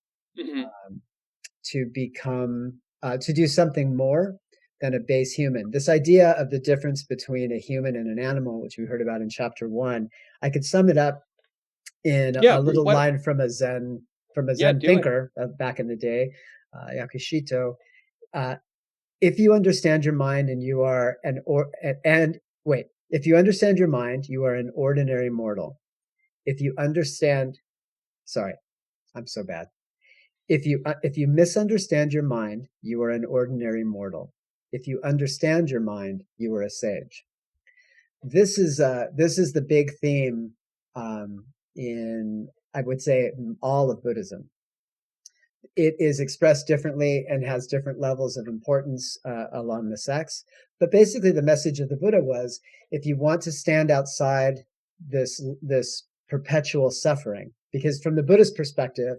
[SPEAKER 3] to become, to do something more than a base human. This idea of the difference between a human and an animal, which we heard about in chapter 1, I could sum it up in a little line from a Zen thinker back in the day, Yakushito. If you understand your mind and you are if you understand your mind, you are an ordinary mortal. If you understand, sorry, I'm so bad. If you misunderstand your mind, you are an ordinary mortal. If you understand your mind, you are a sage. This is the big theme in, I would say, all of Buddhism. It is expressed differently and has different levels of importance along the sects. But basically the message of the Buddha was, if you want to stand outside this perpetual suffering, because from the Buddhist perspective,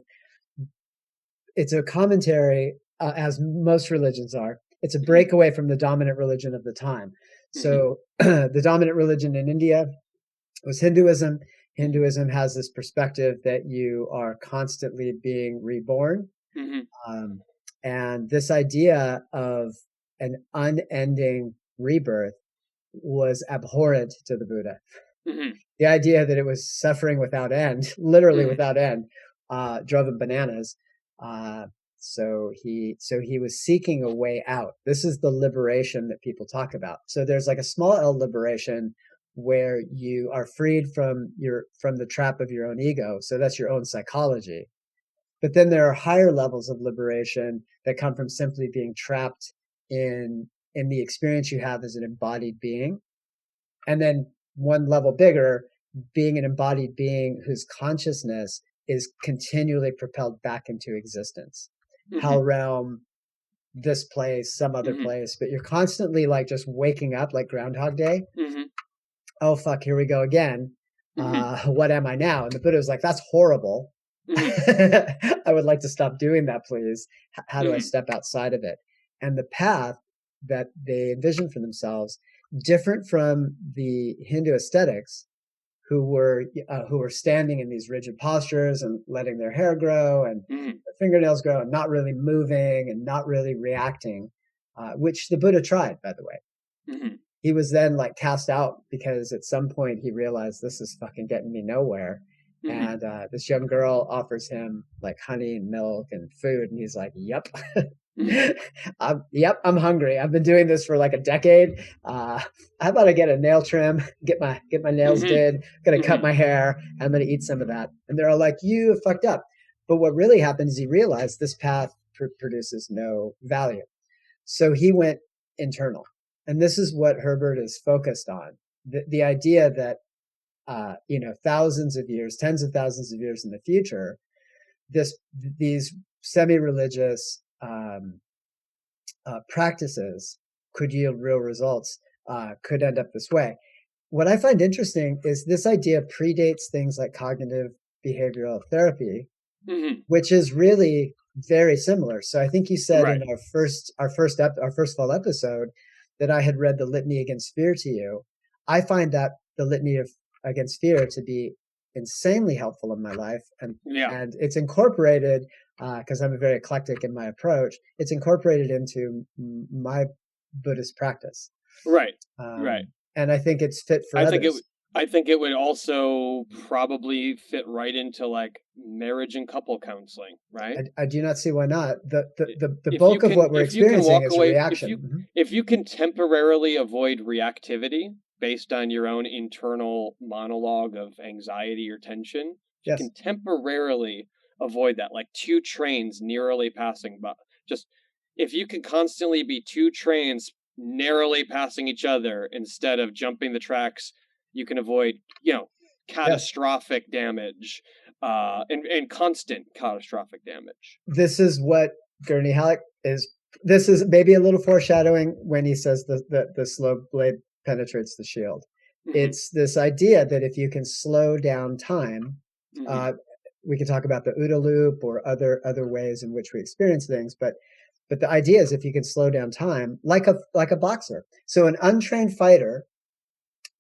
[SPEAKER 3] it's a commentary, as most religions are, it's a breakaway from the dominant religion of the time. So the dominant religion in India was Hinduism. Hinduism has this perspective that you are constantly being reborn. And this idea of an unending rebirth was abhorrent to the Buddha. The idea that it was suffering without end, literally without end, drove him bananas. So he was seeking a way out. This is the liberation that people talk about. So there's like a small L liberation where you are freed from the trap of your own ego. So that's your own psychology. But then there are higher levels of liberation that come from simply being trapped in the experience you have as an embodied being. And then one level bigger, being an embodied being whose consciousness is continually propelled back into existence. Hell realm, this place, some other place, but you're constantly like just waking up like Groundhog Day. Oh, fuck, here we go again. What am I now? And the Buddha was like, that's horrible. I would like to stop doing that, please. How do I step outside of it? And the path that they envisioned for themselves, different from the Hindu ascetics, who were standing in these rigid postures and letting their hair grow and their fingernails grow and not really moving and not really reacting, which the Buddha tried, by the way. He was then like cast out because at some point he realized, this is fucking getting me nowhere. And this young girl offers him like honey and milk and food, and he's like, "Yep, I'm hungry. I've been doing this for like a decade. How about I get a nail trim, get my nails did, gonna cut my hair, I'm gonna eat some of that." And they're all like, "You fucked up." But what really happened is he realized this path produces no value, so he went internal, and this is what Herbert is focused on: the idea that thousands of years, tens of thousands of years in the future, these semi-religious practices could yield real results, could end up this way. What I find interesting is this idea predates things like cognitive behavioral therapy, which is really very similar. So I think you said in our first fall episode that I had read the Litany Against Fear to you. I find that the Litany Against Fear to be insanely helpful in my life, and it's incorporated because I'm very eclectic in my approach. It's incorporated into my Buddhist practice, right. And I think it's fit for others.
[SPEAKER 2] I think it would also probably fit right into like marriage and couple counseling, right?
[SPEAKER 3] I do not see why not. The bulk of what we're experiencing is a reaction.
[SPEAKER 2] If you can temporarily avoid reactivity based on your own internal monologue of anxiety or tension, you can temporarily avoid that, like two trains nearly passing by. Just if you can constantly be two trains narrowly passing each other instead of jumping the tracks, you can avoid, catastrophic damage, and constant catastrophic damage.
[SPEAKER 3] This is what Gurney Halleck is. This is maybe a little foreshadowing when he says the slow blade penetrates the shield.
[SPEAKER 2] Mm-hmm.
[SPEAKER 3] It's this idea that if you can slow down time,
[SPEAKER 2] Mm-hmm.
[SPEAKER 3] we can talk about the OODA loop or other ways in which we experience things, but the idea is if you can slow down time, like a boxer. So an untrained fighter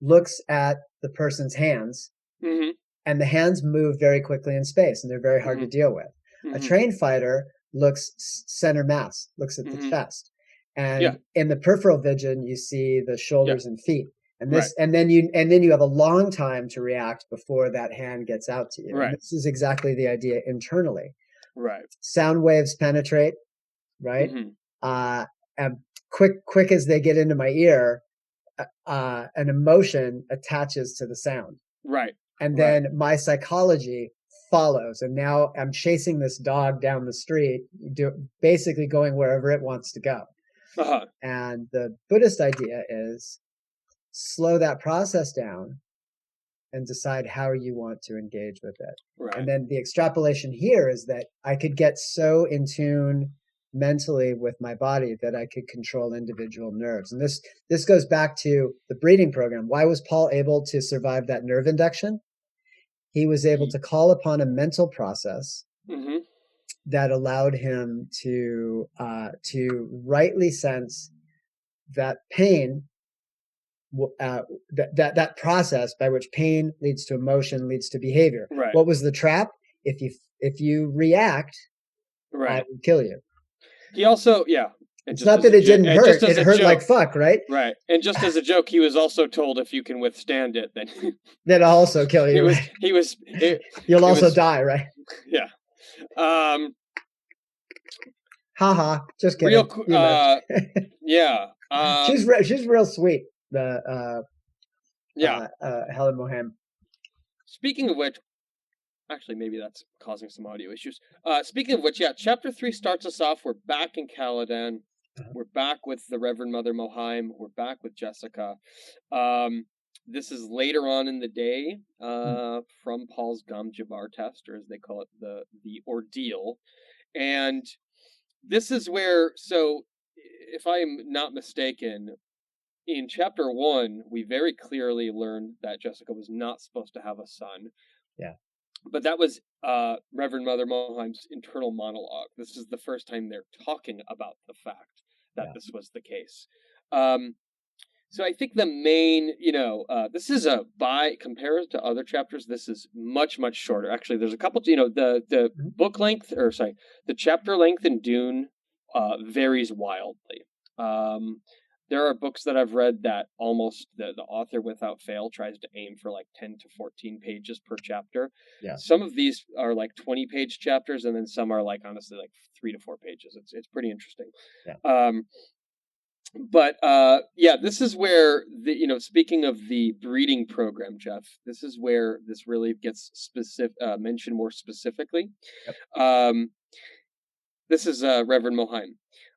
[SPEAKER 3] looks at the person's hands,
[SPEAKER 2] Mm-hmm.
[SPEAKER 3] and the hands move very quickly in space, and they're very hard
[SPEAKER 2] Mm-hmm.
[SPEAKER 3] to deal with.
[SPEAKER 2] Mm-hmm.
[SPEAKER 3] A trained fighter looks center mass, looks at the
[SPEAKER 2] Mm-hmm.
[SPEAKER 3] chest, and in the peripheral vision, you see the shoulders and feet. And this,
[SPEAKER 2] Right.
[SPEAKER 3] and then you have a long time to react before that hand gets out to you.
[SPEAKER 2] Right.
[SPEAKER 3] And this is exactly the idea internally.
[SPEAKER 2] Right.
[SPEAKER 3] Sound waves penetrate, right?
[SPEAKER 2] Mm-hmm.
[SPEAKER 3] And quick as they get into my ear, an emotion attaches to the sound.
[SPEAKER 2] Right.
[SPEAKER 3] And then my psychology follows. And now I'm chasing this dog down the street, basically going wherever it wants to go.
[SPEAKER 2] Uh-huh.
[SPEAKER 3] And the Buddhist idea is slow that process down and decide how you want to engage with it.
[SPEAKER 2] Right.
[SPEAKER 3] And then the extrapolation here is that I could get so in tune mentally with my body that I could control individual nerves. And this goes back to the breeding program. Why was Paul able to survive that nerve induction? He was able to call upon a mental process
[SPEAKER 2] mm-hmm.
[SPEAKER 3] that allowed him to rightly sense that pain, that process by which pain leads to emotion, leads to behavior.
[SPEAKER 2] Right.
[SPEAKER 3] What was the trap? If you react, I will kill you.
[SPEAKER 2] He also,
[SPEAKER 3] it's not that it didn't hurt. It hurt like fuck, right?
[SPEAKER 2] Right. And just as a joke, he was also told if you can withstand it, then
[SPEAKER 3] then I'll also kill you. You'll also die, right?
[SPEAKER 2] Yeah.
[SPEAKER 3] Haha. Just kidding.
[SPEAKER 2] Yeah.
[SPEAKER 3] She's real sweet. Helen Moham.
[SPEAKER 2] Speaking of which, actually, maybe that's causing some audio issues. Speaking of which, Chapter 3 starts us off. We're back in Caladan. We're back with the Reverend Mother Mohaim. We're back with Jessica. This is later on in the day from Paul's Gom Jabbar test, or as they call it, the ordeal. And this is where, so if I'm not mistaken, in Chapter 1, we very clearly learned that Jessica was not supposed to have a son.
[SPEAKER 3] Yeah.
[SPEAKER 2] But that was Reverend Mother Mohaim's internal monologue. This is the first time they're talking about the fact that this was the case. So I think the main, this is compared to other chapters, this is much, much shorter. Actually, there's a couple, the book length, the chapter length in Dune varies wildly. There are books that I've read that almost the author without fail tries to aim for like 10 to 14 pages per chapter.
[SPEAKER 3] Yeah.
[SPEAKER 2] Some of these are like 20-page chapters, and then some are like, honestly, like 3 to 4 pages. It's pretty interesting.
[SPEAKER 3] Yeah.
[SPEAKER 2] But this is where speaking of the breeding program, Jeff, this is where this really gets mentioned more specifically.
[SPEAKER 3] Yep.
[SPEAKER 2] This is Reverend Mohaim.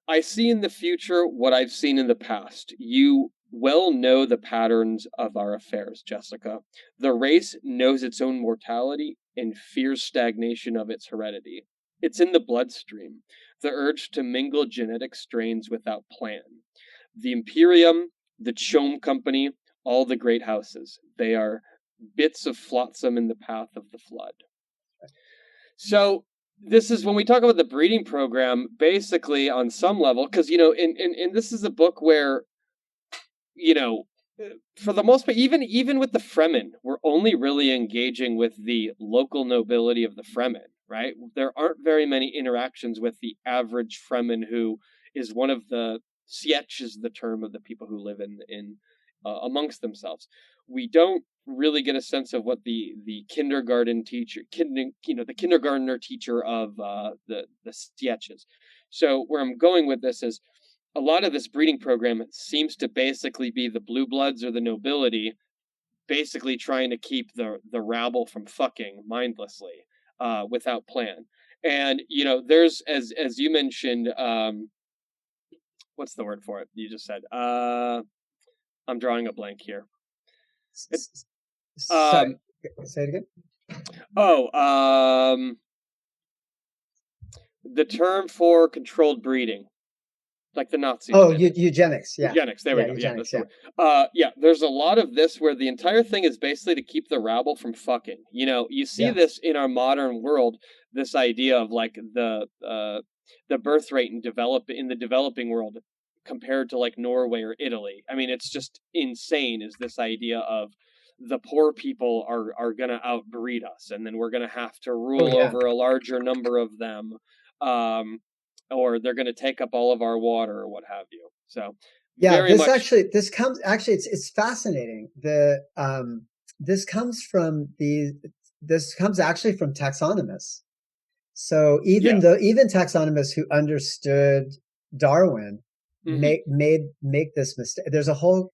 [SPEAKER 2] I see in the future what I've seen in the past. You well know the patterns of our affairs, Jessica. The race knows its own mortality and fears stagnation of its heredity. It's in the bloodstream, the urge to mingle genetic strains without plan. The Emperium, the Chom Company, all the great houses. They are bits of flotsam in the path of the flood. So this is when we talk about the breeding program, basically on some level, because, and this is a book where, for the most part, even with the Fremen, we're only really engaging with the local nobility of the Fremen, right? There aren't very many interactions with the average Fremen, who is one of the Sietch is the term of the people who live in amongst themselves. We don't really get a sense of what the kindergarten teacher, the kindergartner teacher of the Sietch is. So where I'm going with this is a lot of this breeding program seems to basically be the blue bloods or the nobility basically trying to keep the rabble from fucking mindlessly without plan. And there's as you mentioned what's the word for it? You just said. I'm drawing a blank here.
[SPEAKER 3] Sorry, say it again.
[SPEAKER 2] The term for controlled breeding, like the Nazis.
[SPEAKER 3] Oh, eugenics. Yeah,
[SPEAKER 2] eugenics. There we go.
[SPEAKER 3] Eugenics,
[SPEAKER 2] There's a lot of this where the entire thing is basically to keep the rabble from fucking. You see this in our modern world. This idea of like the birth rate in the developing world compared to like Norway or Italy. I mean, it's just insane. Is this idea of the poor people are going to outbreed us, and then we're going to have to rule over a larger number of them, or they're going to take up all of our water or what have you. So
[SPEAKER 3] it's fascinating. This comes actually from taxonomists. So even taxonomists who understood Darwin make this mistake. There's a whole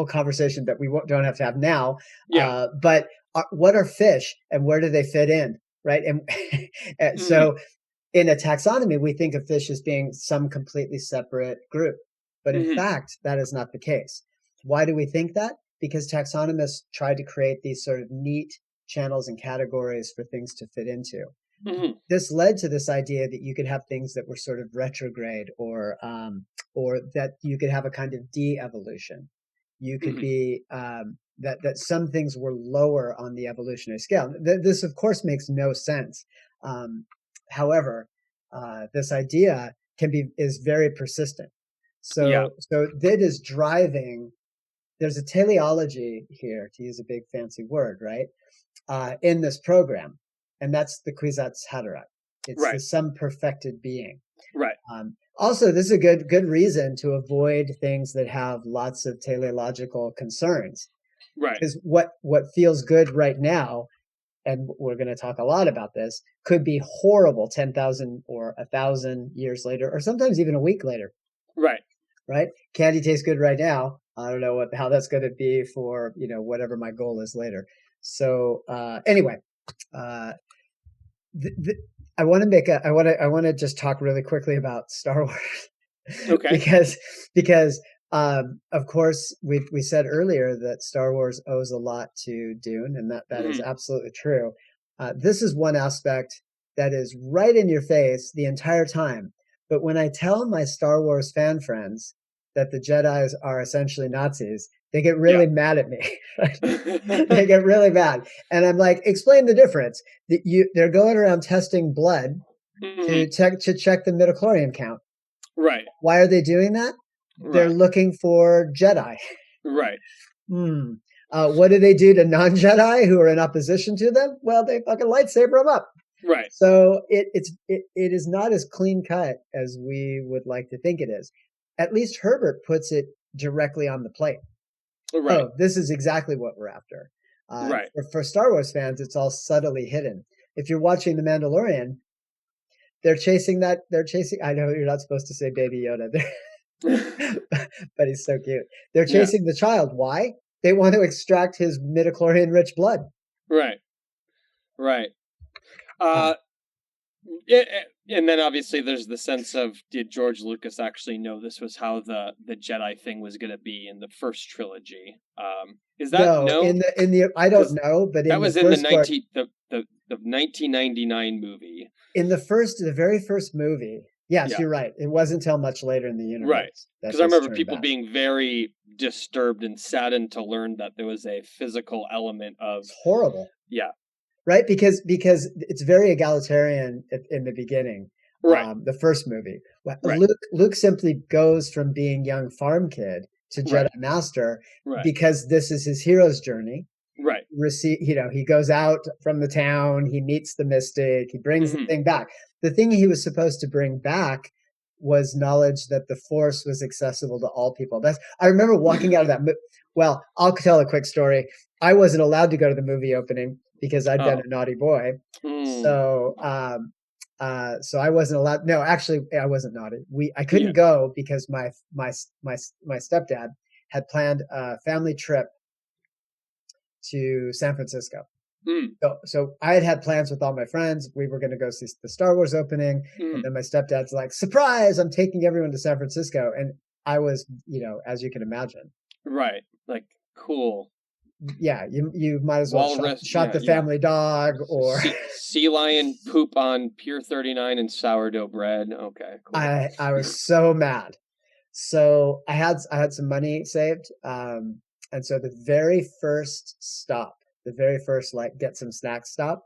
[SPEAKER 3] conversation that we don't have to have now. But what are fish and where do they fit in, right? And so in a taxonomy, we think of fish as being some completely separate group, but in fact, that is not the case. Why do we think that? Because taxonomists tried to create these sort of neat channels and categories for things to fit into. This led to this idea that you could have things that were sort of retrograde, or that you could have a kind of de-evolution. You could be that some things were lower on the evolutionary scale. This, of course, makes no sense. However, this idea is very persistent. So that is driving. There's a teleology here, to use a big fancy word, right? In this program. And that's the Kwisatz Haderach. It's the some perfected being.
[SPEAKER 2] Right.
[SPEAKER 3] Also, this is a good reason to avoid things that have lots of teleological concerns.
[SPEAKER 2] Right.
[SPEAKER 3] Because what feels good right now, and we're going to talk a lot about this, could be horrible 10,000 or 1,000 years later, or sometimes even a week later.
[SPEAKER 2] Right.
[SPEAKER 3] Right. Candy tastes good right now. I don't know how that's going to be for whatever my goal is later. So anyway. I want to just talk really quickly about Star Wars.
[SPEAKER 2] Okay.
[SPEAKER 3] because of course we said earlier that Star Wars owes a lot to Dune, and that is absolutely true. This is one aspect that is right in your face the entire time. But when I tell my Star Wars fan friends that the Jedis are essentially Nazis, they get really mad at me. Right? They get really mad. And I'm like, explain the difference. They're going around testing blood to check the midichlorian count.
[SPEAKER 2] Right.
[SPEAKER 3] Why are they doing that? Right. They're looking for Jedi.
[SPEAKER 2] Right.
[SPEAKER 3] What do they do to non-Jedi who are in opposition to them? Well, they fucking lightsaber them up.
[SPEAKER 2] Right.
[SPEAKER 3] So it is not as clean cut as we would like to think it is. At least Herbert puts it directly on the plate.
[SPEAKER 2] Right.
[SPEAKER 3] Oh, this is exactly what we're after.
[SPEAKER 2] Right.
[SPEAKER 3] For Star Wars fans, it's all subtly hidden. If you're watching The Mandalorian, they're chasing. I know you're not supposed to say Baby Yoda, but he's so cute. They're chasing the child. Why? They want to extract his midichlorian-rich blood.
[SPEAKER 2] Right. Right. And then obviously there's the sense of, did George Lucas actually know this was how the Jedi thing was going to be in the first trilogy? Is that no?
[SPEAKER 3] In the I don't know, but
[SPEAKER 2] that was in the 1999 movie.
[SPEAKER 3] In the very first movie. Yes, you're right. It wasn't until much later in the universe.
[SPEAKER 2] Right. Because I remember people being very disturbed and saddened to learn that there was a physical element of...
[SPEAKER 3] It's horrible.
[SPEAKER 2] Yeah.
[SPEAKER 3] Right? Because it's very egalitarian in the beginning.
[SPEAKER 2] Right.
[SPEAKER 3] The first movie.
[SPEAKER 2] Right.
[SPEAKER 3] Luke simply goes from being young farm kid to Jedi Master because this is his hero's journey.
[SPEAKER 2] Right.
[SPEAKER 3] He goes out from the town, he meets the mystic, he brings the thing back. The thing he was supposed to bring back was knowledge that the Force was accessible to all people. I remember walking out of that. Well, I'll tell a quick story. I wasn't allowed to go to the movie opening because I'd been a naughty boy. So I wasn't allowed. No, actually, I wasn't naughty. I couldn't go because my stepdad had planned a family trip to San Francisco. So I had plans with all my friends. We were going to go see the Star Wars opening. And then my stepdad's like, surprise, I'm taking everyone to San Francisco. And I was, as you can imagine.
[SPEAKER 2] Right. Like, cool.
[SPEAKER 3] Yeah, you might as well
[SPEAKER 2] Walrus,
[SPEAKER 3] shot the family dog, or
[SPEAKER 2] sea lion poop on Pier 39 and sourdough bread. Okay, cool.
[SPEAKER 3] I was so mad. So I had some money saved, and so the very first stop, the very first like get some snacks stop,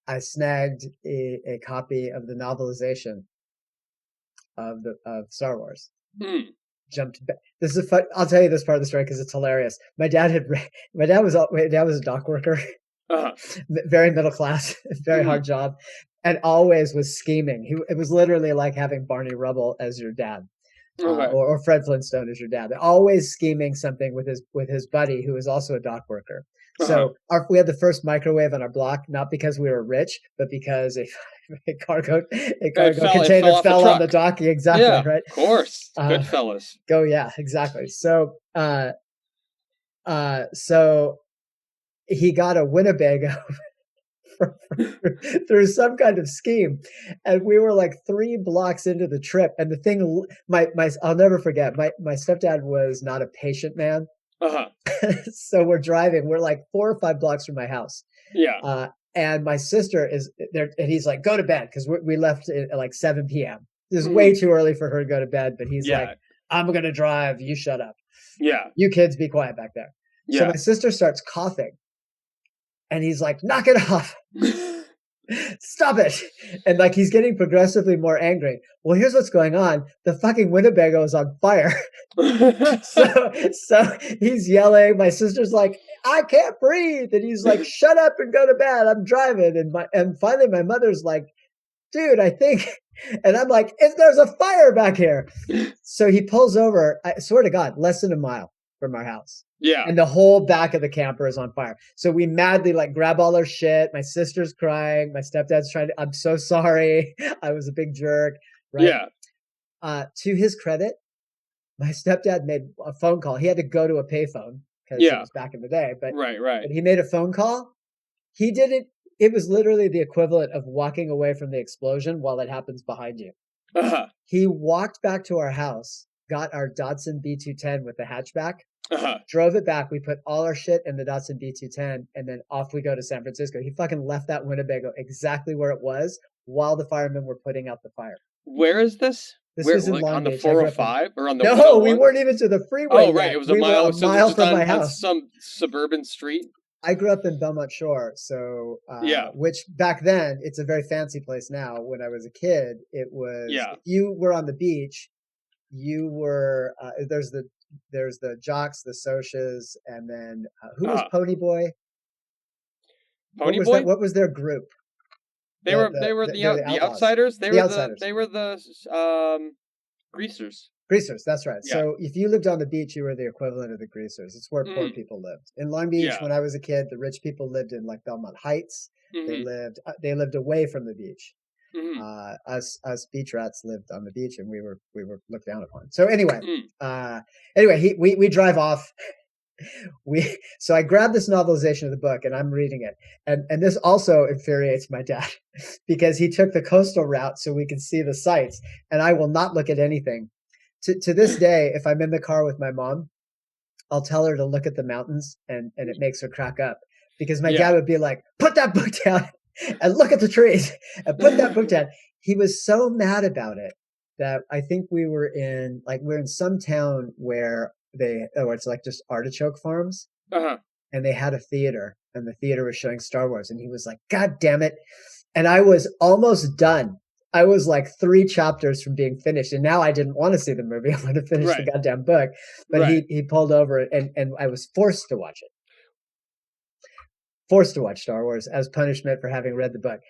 [SPEAKER 3] I snagged a copy of the novelization of Star Wars. Jumped back. This is fun. I'll tell you this part of the story because it's hilarious. My dad was a dock worker, very middle class, very hard job, and always was scheming. It was literally like having Barney Rubble as your dad. Or Fred Flintstone as your dad. They're always scheming something with his buddy who is also a dock worker. So we had the first microwave on our block, not because we were rich, but because a cargo container fell on the dock. Exactly,
[SPEAKER 2] yeah,
[SPEAKER 3] right?
[SPEAKER 2] Of course. Good fellas.
[SPEAKER 3] Yeah, exactly. So so he got a Winnebago through some kind of scheme, and we were like 3 blocks into the trip, and the thing, I'll never forget, my stepdad was not a patient man. So we're driving, we're like 4 or 5 blocks from my house, and my sister is there, and he's like, go to bed, because we left at like 7 p.m. This is way too early for her to go to bed, but he's like, I'm gonna drive, you shut up, you kids be quiet back there. So my sister starts coughing, and he's like, knock it off. Stop it. And like, he's getting progressively more angry. Well, here's what's going on. The fucking Winnebago is on fire. so he's yelling. My sister's like, I can't breathe. And he's like, shut up and go to bed. I'm driving. And finally my mother's like, dude, I think, and I'm like, there's a fire back here. So he pulls over, I swear to God, less than a mile from our house. And the whole back of the camper is on fire. So we madly like grab all our shit. My sister's crying. My stepdad's I'm so sorry. I was a big jerk. Right. To his credit, my stepdad made a phone call. He had to go to a payphone because it was back in the day. But But he made a phone call. He didn't. It was literally the equivalent of walking away from the explosion while it happens behind you. He walked back to our house, got our Datsun B210 with the hatchback. Drove it back. We put all our shit in the Datsun B210, and then off we go to San Francisco. He fucking left that Winnebago exactly where it was while the firemen were putting out the fire.
[SPEAKER 2] Where is this?
[SPEAKER 3] This was in Long
[SPEAKER 2] on
[SPEAKER 3] Beach.
[SPEAKER 2] The 405 or on the
[SPEAKER 3] No,
[SPEAKER 2] 101?
[SPEAKER 3] We weren't even to the freeway.
[SPEAKER 2] Oh, right.
[SPEAKER 3] Yet.
[SPEAKER 2] It was a mile
[SPEAKER 3] from my house.
[SPEAKER 2] On some suburban street.
[SPEAKER 3] I grew up in Belmont Shore, so which back then, it's a very fancy place now. When I was a kid, it was if you were on the beach, you were there's the Jocks, the Socias, and then who was Pony Boy? What was their group?
[SPEAKER 2] They were the Outsiders. They were the Greasers.
[SPEAKER 3] Greasers, that's right. Yeah. So if you lived on the beach, you were the equivalent of the Greasers. It's where poor people lived. In Long Beach, when I was a kid, the rich people lived in like Belmont Heights. They lived away from the beach. Us beach rats lived on the beach, and we were looked down upon. So anyway, we drive off. So I grabbed this novelization of the book, and I'm reading it, and this also infuriates my dad because he took the coastal route so we could see the sights, and I will not look at anything. To this day, if I'm in the car with my mom, I'll tell her to look at the mountains, and it makes her crack up because my dad would be like, "Put that book down and look at the trees and put that book down." He was so mad about it that I think we're in some town where it's like just artichoke farms, and they had a theater, and the theater was showing Star Wars, and he was like, "God damn it!" And I was almost done. I was like 3 chapters from being finished, and now I didn't want to see the movie. I wanted to finish the goddamn book, but he pulled over, and I was forced to watch it. Forced to watch Star Wars as punishment for having read the book.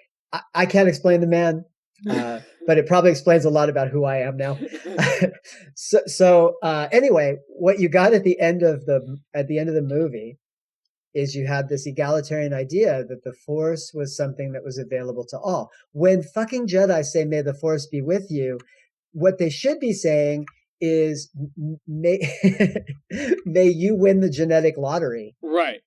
[SPEAKER 3] I can't explain the man, but it probably explains a lot about who I am now. Anyway, what you got at the end of the movie is you had this egalitarian idea that the Force was something that was available to all. When fucking Jedi say, "May the Force be with you," what they should be saying is, may you win the genetic lottery.
[SPEAKER 2] Right.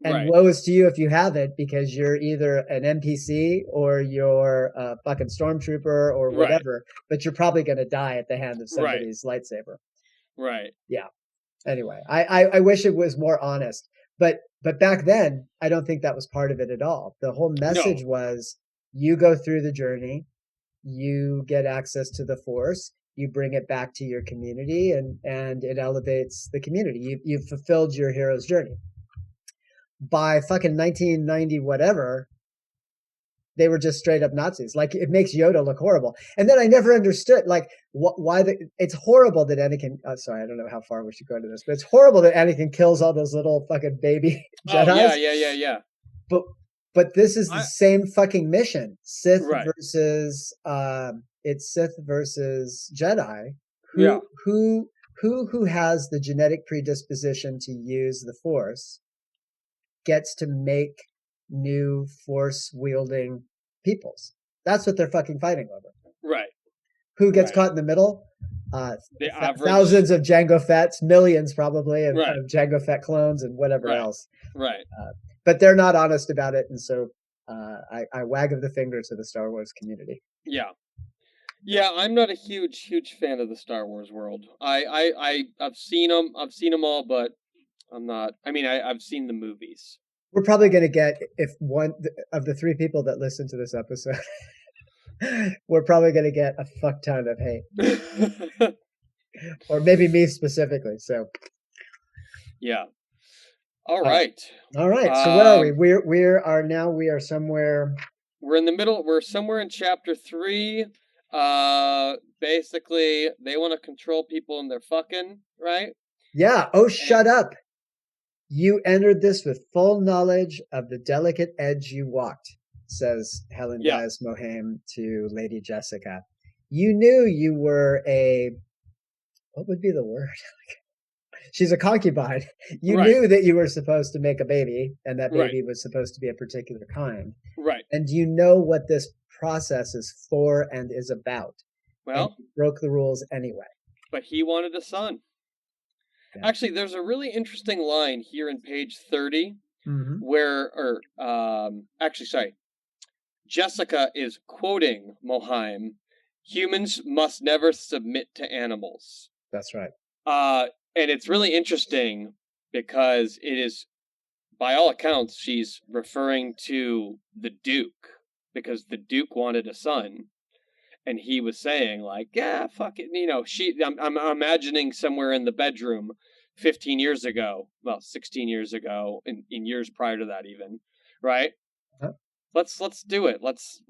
[SPEAKER 3] And
[SPEAKER 2] Right.
[SPEAKER 3] woe is to you if you have it, because you're either an NPC or you're a fucking stormtrooper or
[SPEAKER 2] Right.
[SPEAKER 3] whatever, but you're probably going to die at the hand of
[SPEAKER 2] Right.
[SPEAKER 3] somebody's lightsaber.
[SPEAKER 2] Right.
[SPEAKER 3] Yeah. Anyway, I wish it was more honest, but back then, I don't think that was part of it at all. The whole message was you go through the journey, you get access to the Force, you bring it back to your community, and it elevates the community. You've fulfilled your hero's journey. By fucking 1990 whatever, they were just straight up Nazis. Like, it makes Yoda look horrible. And then I never understood, like, why it's horrible that Anakin, sorry, I don't know how far we should go into this, but it's horrible that Anakin kills all those little fucking baby Jedis.
[SPEAKER 2] Oh, yeah.
[SPEAKER 3] But this is the same fucking mission. Sith
[SPEAKER 2] Right.
[SPEAKER 3] versus, it's Sith versus Jedi.
[SPEAKER 2] Yeah.
[SPEAKER 3] Who has the genetic predisposition to use the Force gets to make new Force wielding peoples. That's what they're fucking fighting over.
[SPEAKER 2] Right.
[SPEAKER 3] Who gets caught in the middle?
[SPEAKER 2] The average...
[SPEAKER 3] thousands of Jango Fett's, millions probably of Jango Fett clones and whatever else.
[SPEAKER 2] Right.
[SPEAKER 3] But they're not honest about it, and so I wag of the finger to the Star Wars community.
[SPEAKER 2] Yeah. Yeah, I'm not a huge fan of the Star Wars world. I've seen them all, but I'm not. I mean, I've seen the movies.
[SPEAKER 3] We're probably going to get, if one of the three people that listen to this episode, we're probably going to get a fuck ton of hate. Or maybe me specifically, so.
[SPEAKER 2] Yeah. All right.
[SPEAKER 3] So where are we? We are somewhere.
[SPEAKER 2] We're in the middle. We're somewhere in chapter 3. Basically, they want to control people and they're fucking, right?
[SPEAKER 3] Yeah. Oh, shut up. You entered this with full knowledge of the delicate edge you walked, says Helen Dias Mohaim to Lady Jessica. You knew you were what would be the word? She's a concubine. You knew that you were supposed to make a baby, and that baby was supposed to be a particular kind.
[SPEAKER 2] Right.
[SPEAKER 3] And you know what this process is for and is about.
[SPEAKER 2] Well,
[SPEAKER 3] you broke the rules anyway.
[SPEAKER 2] But he wanted a son. Yeah. Actually, there's a really interesting line here in page 30 where, Jessica is quoting Mohaim, humans must never submit to animals.
[SPEAKER 3] That's right.
[SPEAKER 2] And it's really interesting because it is, by all accounts, she's referring to the Duke, because the Duke wanted a son. And he was saying, like, yeah, fuck it. You know, I'm imagining somewhere in the bedroom 15 years ago, well, 16 years ago, in years prior to that even, right? Huh? Let's do it. Let's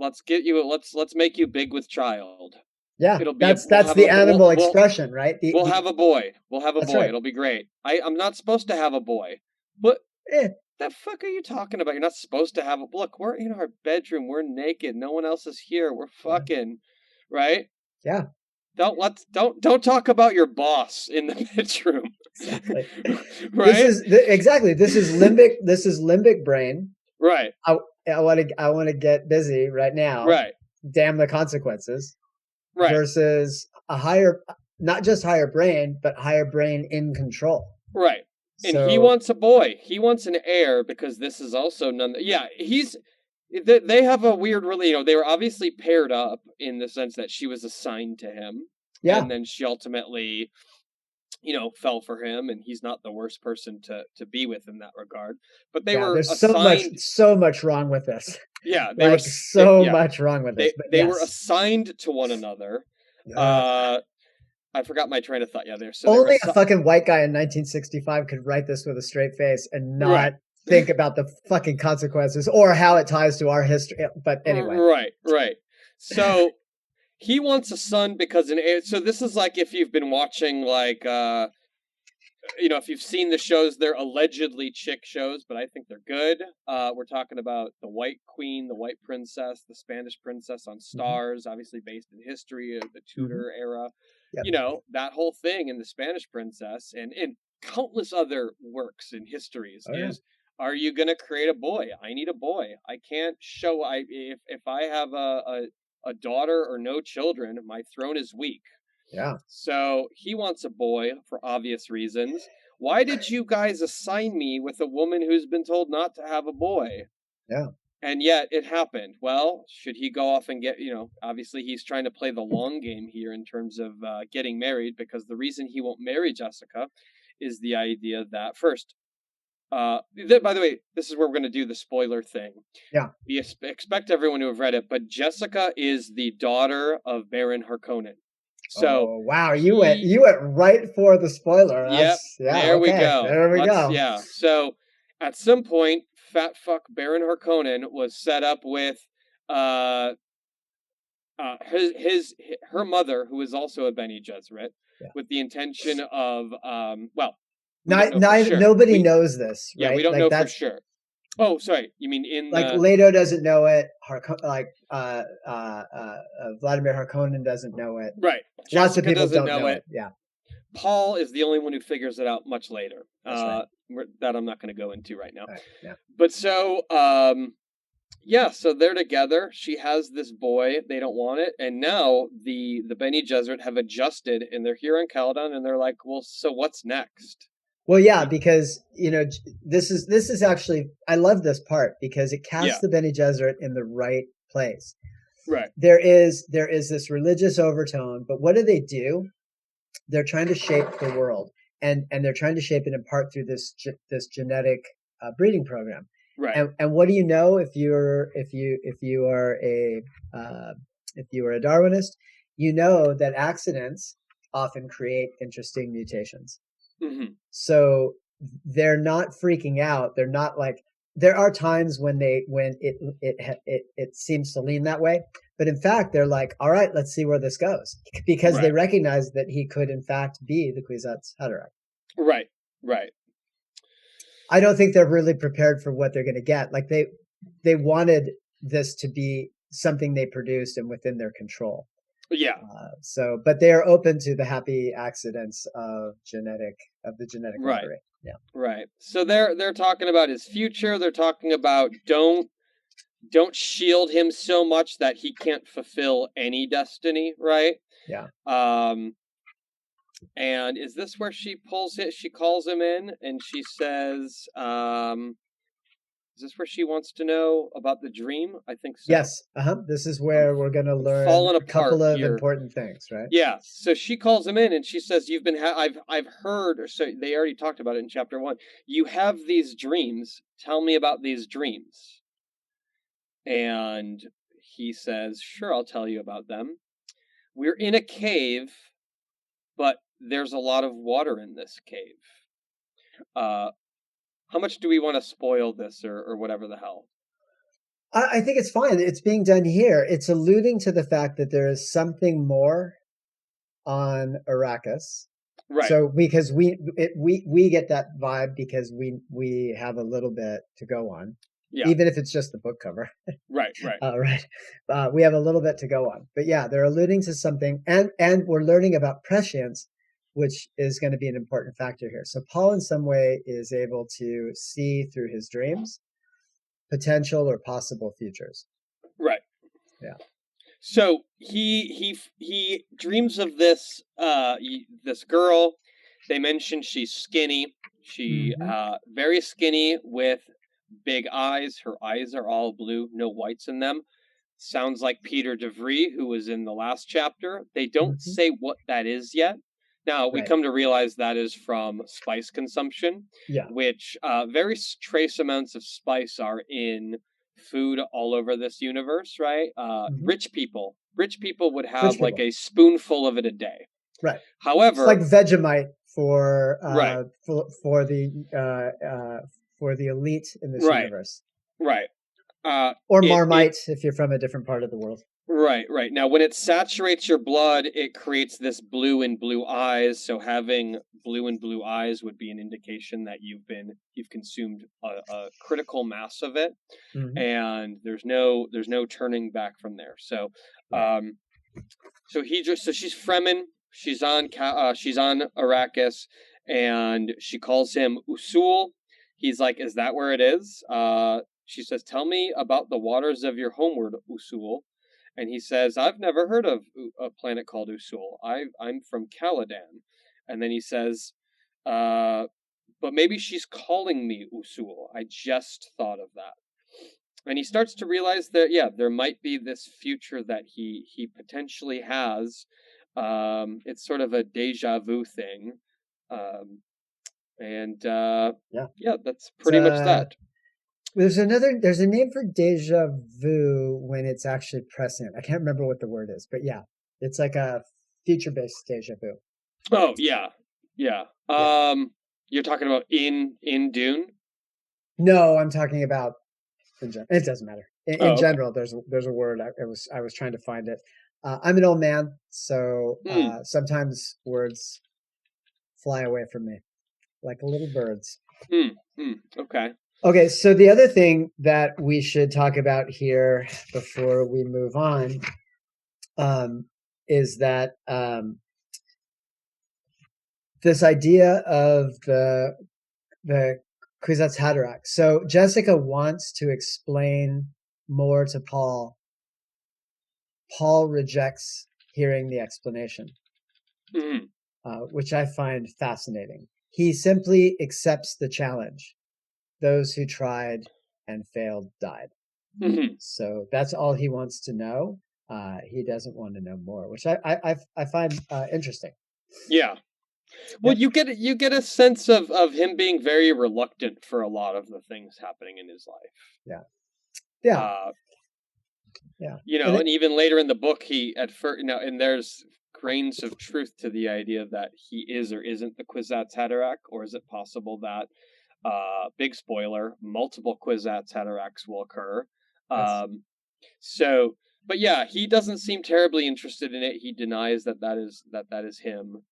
[SPEAKER 2] make you big with child.
[SPEAKER 3] Yeah, that's the animal expression, right?
[SPEAKER 2] We'll have a boy. We'll have a boy. Right. It'll be great. I'm not supposed to have a boy. What the fuck are you talking about? You're not supposed to have a... Look, we're in our bedroom. We're naked. No one else is here. We're fucking... Right?
[SPEAKER 3] Yeah.
[SPEAKER 2] Don't talk about your boss in the bedroom.
[SPEAKER 3] Exactly.
[SPEAKER 2] Right?
[SPEAKER 3] This is limbic brain.
[SPEAKER 2] Right.
[SPEAKER 3] I want to get busy right now.
[SPEAKER 2] Right.
[SPEAKER 3] Damn the consequences.
[SPEAKER 2] Right.
[SPEAKER 3] Versus a higher, not just higher brain, but higher brain in control.
[SPEAKER 2] Right. And he wants a boy. He wants an heir, because this is also they have a weird, really, they were obviously paired up in the sense that she was assigned to him. Yeah. And then she ultimately, fell for him, and he's not the worst person to be with in that regard. But they were assigned...
[SPEAKER 3] so much wrong with this.
[SPEAKER 2] Yeah.
[SPEAKER 3] Much wrong with this.
[SPEAKER 2] They were assigned to one another. I forgot my train of thought. Yeah,
[SPEAKER 3] only a fucking white guy in 1965 could write this with a straight face and not think about the fucking consequences or how it ties to our history. But anyway.
[SPEAKER 2] Right. So he wants a son because so this is like if you've been watching like if you've seen the shows, they're allegedly chick shows, but I think they're good. We're talking about the White Queen, the White Princess, the Spanish Princess on Stars, obviously based in history of the Tudor era. Yep. That whole thing in the Spanish Princess and in countless other works and histories is, are you going to create a boy? I need a boy. I can't show, if I have a daughter or no children, my throne is weak.
[SPEAKER 3] Yeah.
[SPEAKER 2] So he wants a boy for obvious reasons. Why did you guys assign me with a woman who's been told not to have a boy?
[SPEAKER 3] Yeah.
[SPEAKER 2] And yet it happened. Well, should he go off and get, obviously he's trying to play the long game here in terms of getting married, because the reason he won't marry Jessica is the idea that, first, by the way, this is where we're going to do the spoiler thing.
[SPEAKER 3] Yeah.
[SPEAKER 2] We expect everyone to have read it, but Jessica is the daughter of Baron Harkonnen. So,
[SPEAKER 3] wow, you went right for the spoiler.
[SPEAKER 2] We go.
[SPEAKER 3] There we go.
[SPEAKER 2] Yeah. So, at some point, fat fuck Baron Harkonnen was set up with her mother, who is also a Bene Gesserit, with the intention of
[SPEAKER 3] nobody knows this, right?
[SPEAKER 2] Yeah, we don't know for sure. Oh, sorry. You mean
[SPEAKER 3] Leto doesn't know it. Vladimir Harkonnen doesn't know it.
[SPEAKER 2] Right.
[SPEAKER 3] Lots of people don't know it. Yeah.
[SPEAKER 2] Paul is the only one who figures it out much later.
[SPEAKER 3] That's right.
[SPEAKER 2] That I'm not going to go into right now.
[SPEAKER 3] Right, yeah.
[SPEAKER 2] But so, so they're together. She has this boy. They don't want it. And now the Bene Gesserit have adjusted, and they're here on Caladan, and they're like, well, so what's next?
[SPEAKER 3] Well, yeah, because, this is actually, I love this part because it casts the Bene Gesserit in the right place.
[SPEAKER 2] Right.
[SPEAKER 3] There is this religious overtone, but what do? They're trying to shape the world, and they're trying to shape it in part through this genetic breeding program.
[SPEAKER 2] Right.
[SPEAKER 3] And what do you know if you are a Darwinist? You know that accidents often create interesting mutations.
[SPEAKER 2] Mm-hmm.
[SPEAKER 3] So they're not freaking out. They're not like, there are times when it seems to lean that way, but in fact they're like, all right, let's see where this goes, because they recognize that he could in fact be the Kwisatz Haderach.
[SPEAKER 2] Right.
[SPEAKER 3] I don't think they're really prepared for what they're going to get. Like they wanted this to be something they produced and within their control.
[SPEAKER 2] Yeah.
[SPEAKER 3] But they are open to the happy accidents of the genetic lottery. Yeah.
[SPEAKER 2] Right. So they're talking about his future. They're talking about don't shield him so much that he can't fulfill any destiny. Right.
[SPEAKER 3] Yeah.
[SPEAKER 2] And is this where she pulls it? She calls him in and she says, is this where she wants to know about the dream? I think so.
[SPEAKER 3] Yes. This is where we're going to learn a couple of important things, right?
[SPEAKER 2] Yeah. So she calls him in and she says, "You've been. I've heard." Or so they already talked about it in chapter 1. You have these dreams. Tell me about these dreams. And he says, "Sure, I'll tell you about them. We're in a cave, but there's a lot of water in this cave. How much do we want to spoil this or whatever the hell?"
[SPEAKER 3] I think it's fine. It's being done here. It's alluding to the fact that there is something more on Arrakis.
[SPEAKER 2] Right.
[SPEAKER 3] So because we get that vibe because we have a little bit to go on. Yeah. Even if it's just the book cover.
[SPEAKER 2] Right.
[SPEAKER 3] We have a little bit to go on. But yeah, they're alluding to something, and we're learning about prescience, which is going to be an important factor here. So Paul in some way is able to see through his dreams potential or possible futures.
[SPEAKER 2] Right.
[SPEAKER 3] Yeah.
[SPEAKER 2] So he dreams of this this girl. They mention she's skinny. She very skinny with big eyes. Her eyes are all blue, no whites in them. Sounds like Peter DeVries, who was in the last chapter. They don't say what that is yet. Now, we come to realize that is from spice consumption, which very trace amounts of spice are in food all over this universe, right? Rich people would have like a spoonful of it a day.
[SPEAKER 3] Right.
[SPEAKER 2] However,
[SPEAKER 3] it's like Vegemite for the elite in this universe.
[SPEAKER 2] Right.
[SPEAKER 3] Or Marmite if you're from a different part of the world.
[SPEAKER 2] Right. Now, when it saturates your blood, it creates this blue and blue eyes. So having blue and blue eyes would be an indication that you've consumed a critical mass of it, and there's no turning back from there. So, so she's Fremen. She's on Arrakis, and she calls him Usul. He's like, "Is that where it is?" She says, "Tell me about the waters of your homeworld, Usul." And he says, "I've never heard of a planet called Usul. I'm from Caladan." And then he says, but maybe she's calling me Usul. I just thought of that. And he starts to realize that, yeah, there might be this future that he potentially has. It's sort of a deja vu thing. Yeah, that's pretty much that.
[SPEAKER 3] There's a name for deja vu when it's actually prescient. I can't remember what the word is, but yeah, it's like a future-based deja vu.
[SPEAKER 2] Oh, yeah. You're talking about in Dune?
[SPEAKER 3] No, I'm talking about in general. It doesn't matter. In
[SPEAKER 2] okay.
[SPEAKER 3] general, there's a word. I was trying to find it. I'm an old man, so sometimes words fly away from me like little birds.
[SPEAKER 2] Okay.
[SPEAKER 3] Okay, so the other thing that we should talk about here before we move on is that this idea of the Kwisatz Haderach. So Jessica wants to explain more to Paul. Paul rejects hearing the explanation, which I find fascinating. He simply accepts the challenge. Those who tried and failed died. So that's all he wants to know. He doesn't want to know more, which I find interesting.
[SPEAKER 2] Yeah. Well, you get a sense of him being very reluctant for a lot of the things happening in his life.
[SPEAKER 3] Yeah.
[SPEAKER 2] And even later in the book, he at first and there's grains of truth to the idea that he is or isn't the Kwisatz Haderach, or is it possible that big spoiler, multiple Kwisatz Haderachs will occur. But yeah, he doesn't seem terribly interested in it. He denies that is him.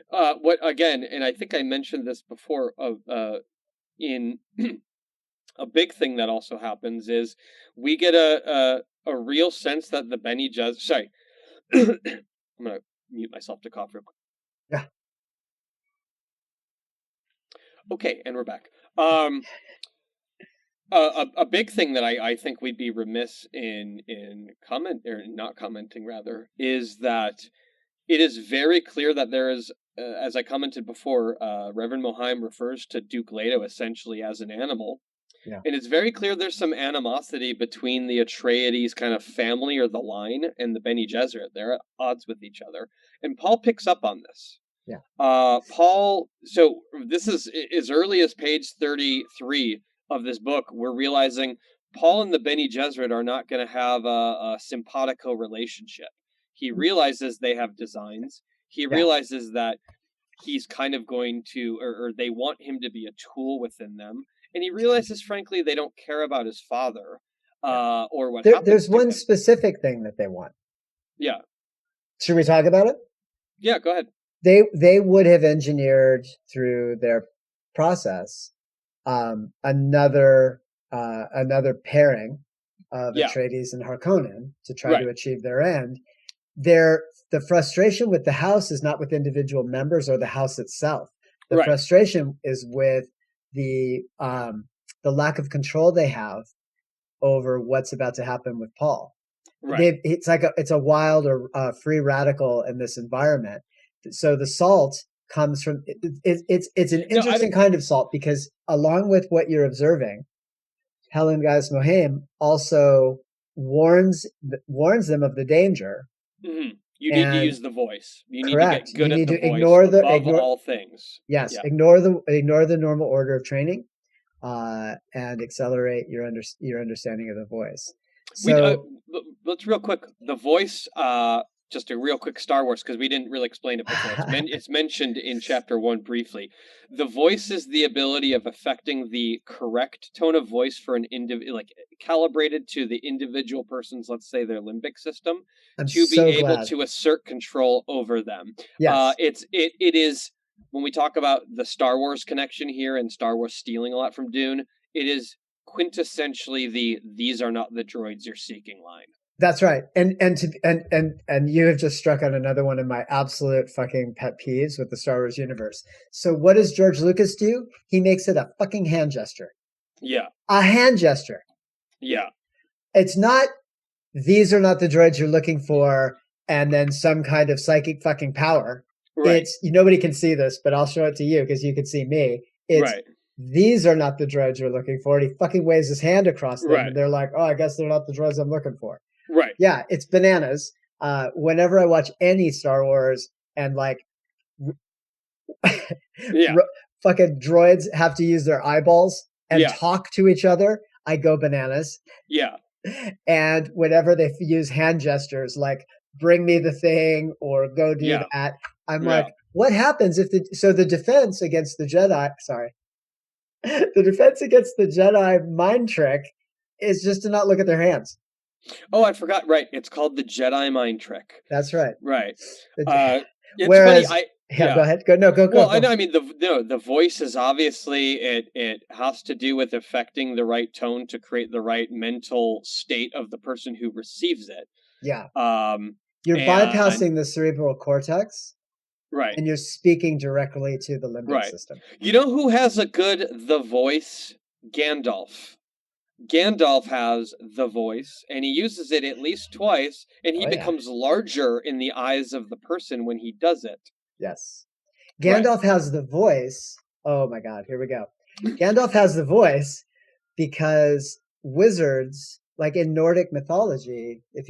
[SPEAKER 2] What again? And I think I mentioned this before. In a big thing that also happens is we get a real sense that the Bene Gesserit. Sorry, I'm gonna mute myself to cough real quick.
[SPEAKER 3] Yeah.
[SPEAKER 2] Okay, and we're back. A big thing that I think we'd be remiss in not commenting rather, is that it is very clear that there is, as I commented before, Reverend Mohiam refers to Duke Leto essentially as an animal.
[SPEAKER 3] Yeah.
[SPEAKER 2] And it's very clear there's some animosity between the Atreides kind of family or the line and the Bene Gesserit. They're at odds with each other. And Paul picks up on this.
[SPEAKER 3] Yeah.
[SPEAKER 2] Paul, so this is as early as page 33 of this book, we're realizing Paul and the Bene Gesserit are not going to have a simpatico relationship. He realizes they have designs. He realizes that he's kind of going to, or they want him to be a tool within them. And he realizes, frankly, they don't care about his father or what happens.
[SPEAKER 3] There's one specific thing that they want.
[SPEAKER 2] Yeah.
[SPEAKER 3] Should we talk about it?
[SPEAKER 2] Yeah, go ahead.
[SPEAKER 3] They would have engineered through their process another pairing of Atreides and Harkonnen to try to achieve their end. The frustration with the house is not with individual members or the house itself. The frustration is with the lack of control they have over what's about to happen with Paul. Right. It's a wild or free radical in this environment. So the salt comes from it's an interesting kind of salt, because along with what you're observing, Helen Gais Mohiam also warns them of the danger.
[SPEAKER 2] Mm-hmm. You need to use the voice. You need
[SPEAKER 3] correct.
[SPEAKER 2] to get good
[SPEAKER 3] you
[SPEAKER 2] at
[SPEAKER 3] need
[SPEAKER 2] the
[SPEAKER 3] to
[SPEAKER 2] voice above all things.
[SPEAKER 3] Yes, ignore the normal order of training, and accelerate your understanding of the voice. So
[SPEAKER 2] let's real quick. The voice, just a real quick Star Wars, because we didn't really explain it before. It's mentioned in chapter 1 briefly. The voice is the ability of affecting the correct tone of voice for an like calibrated to the individual person's, let's say, their limbic system, to be able to assert control over them.
[SPEAKER 3] Yes.
[SPEAKER 2] It is, when we talk about the Star Wars connection here and Star Wars stealing a lot from Dune, it is quintessentially these are not the droids you're seeking line.
[SPEAKER 3] That's right. And you have just struck on another one of my absolute fucking pet peeves with the Star Wars universe. So what does George Lucas do? He makes it a fucking hand gesture.
[SPEAKER 2] Yeah.
[SPEAKER 3] A hand gesture.
[SPEAKER 2] Yeah.
[SPEAKER 3] It's not, these are not the droids you're looking for, and then some kind of psychic fucking power.
[SPEAKER 2] Right.
[SPEAKER 3] nobody can see this, but I'll show it to you because you can see me.
[SPEAKER 2] Right.
[SPEAKER 3] These are not the droids you're looking for. And he fucking waves his hand across them,
[SPEAKER 2] Right.
[SPEAKER 3] and they're like, oh, I guess they're not the droids I'm looking for.
[SPEAKER 2] Right.
[SPEAKER 3] Yeah, it's bananas. Whenever I watch any Star Wars and like
[SPEAKER 2] Yeah.
[SPEAKER 3] fucking droids have to use their eyeballs and
[SPEAKER 2] Yeah.
[SPEAKER 3] talk to each other, I go bananas.
[SPEAKER 2] Yeah.
[SPEAKER 3] And whenever they use hand gestures like bring me the thing or go do
[SPEAKER 2] Yeah.
[SPEAKER 3] that, I'm
[SPEAKER 2] Yeah.
[SPEAKER 3] like, what happens if the defense against the Jedi, the defense against the Jedi mind trick is just to not look at their hands.
[SPEAKER 2] Oh, I forgot. Right. It's called the Jedi mind trick.
[SPEAKER 3] That's right.
[SPEAKER 2] Right.
[SPEAKER 3] The-
[SPEAKER 2] It's
[SPEAKER 3] Whereas,
[SPEAKER 2] funny.
[SPEAKER 3] yeah, go ahead. Go.
[SPEAKER 2] Well,
[SPEAKER 3] go.
[SPEAKER 2] I mean, the voice is obviously it has to do with affecting the right tone to create the right mental state of the person who receives it.
[SPEAKER 3] Yeah.
[SPEAKER 2] Um,
[SPEAKER 3] You're
[SPEAKER 2] and-
[SPEAKER 3] bypassing the cerebral cortex,
[SPEAKER 2] right.
[SPEAKER 3] and you're speaking directly to the limbic
[SPEAKER 2] Right.
[SPEAKER 3] system.
[SPEAKER 2] You know who has a good the voice? Gandalf. Gandalf has the voice, and he uses it at least twice, and he
[SPEAKER 3] Oh, yeah.
[SPEAKER 2] becomes larger in the eyes of the person when he does it.
[SPEAKER 3] Yes. Gandalf has the voice. Oh my God, here we go. Gandalf has the voice because wizards, like in Nordic mythology, if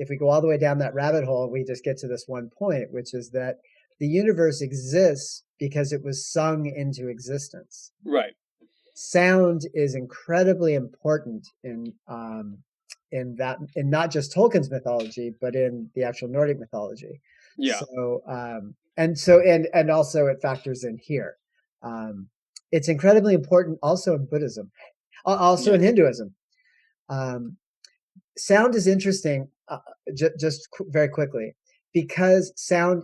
[SPEAKER 3] we go all the way down that rabbit hole, we just get to this one point, which is that the universe exists because it was sung into existence.
[SPEAKER 2] Right.
[SPEAKER 3] Sound is incredibly important in not just Tolkien's mythology, but in the actual Nordic mythology.
[SPEAKER 2] Yeah.
[SPEAKER 3] So and also it factors in here. It's incredibly important also in Buddhism, also in Hinduism. Sound is interesting, just very quickly, because sound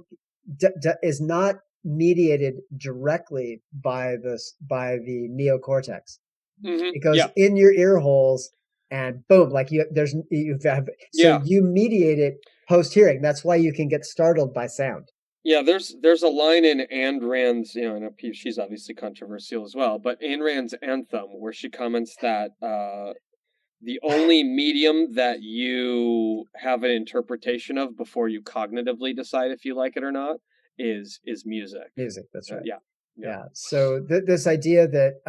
[SPEAKER 3] is not mediated directly by the neocortex.
[SPEAKER 2] Mm-hmm.
[SPEAKER 3] It goes in your ear holes, and boom, like you mediate it post hearing. That's why you can get startled by sound.
[SPEAKER 2] Yeah, there's a line in Ayn Rand's, and she's obviously controversial as well, but Ayn Rand's Anthem, where she comments that the only medium that you have an interpretation of before you cognitively decide if you like it or not is music.
[SPEAKER 3] Music, that's right.
[SPEAKER 2] Yeah.
[SPEAKER 3] So this idea that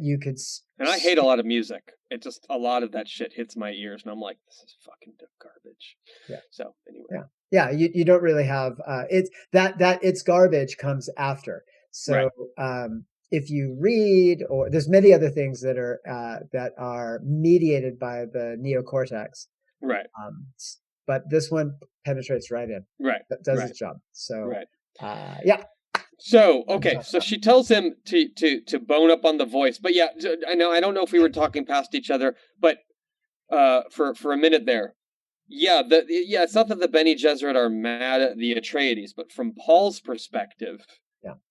[SPEAKER 3] you could,
[SPEAKER 2] and I hate a lot of music. It just a lot of that shit hits my ears, and I'm like, this is fucking garbage.
[SPEAKER 3] Yeah.
[SPEAKER 2] So anyway.
[SPEAKER 3] Yeah. You don't really have it's it's garbage comes after. So if you read, or there's many other things that are mediated by the neocortex.
[SPEAKER 2] Right.
[SPEAKER 3] But this one penetrates right in.
[SPEAKER 2] Right.
[SPEAKER 3] That does its job. So
[SPEAKER 2] yeah. So okay, so she tells him to bone up on the voice, but yeah, I don't know if we were talking past each other, but for a minute there, it's not that the Bene Gesserit are mad at the Atreides, but from Paul's perspective,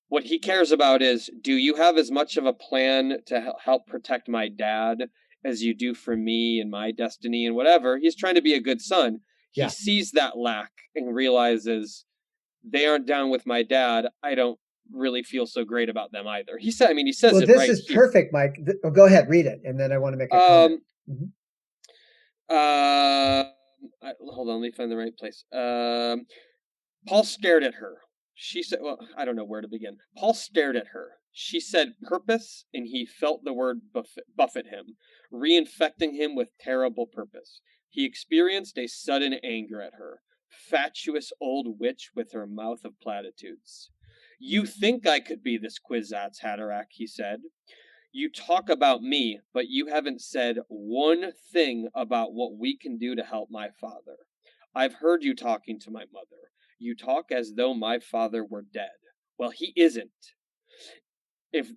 [SPEAKER 2] what he cares about is, do you have as much of a plan to help protect my dad as you do for me and my destiny and whatever? He's trying to be a good son. He sees that lack and realizes they aren't down with my dad. I don't really feel so great about them either. He says
[SPEAKER 3] well,
[SPEAKER 2] it
[SPEAKER 3] this
[SPEAKER 2] right
[SPEAKER 3] is
[SPEAKER 2] here.
[SPEAKER 3] Perfect, Mike. Go ahead, read it, and then I want to make a comment.
[SPEAKER 2] Hold on, let me find the right place. Paul stared at her. She said, well, I don't know where to begin. Paul stared at her. She said purpose, and he felt the word buffet him, reinfecting him with terrible purpose. He experienced a sudden anger at her. Fatuous old witch with her mouth of platitudes. You think I could be this Kwisatz Haderach, he said. You talk about me, but you haven't said one thing about what we can do to help my father. I've heard you talking to my mother. You talk as though my father were dead. Well, he isn't. If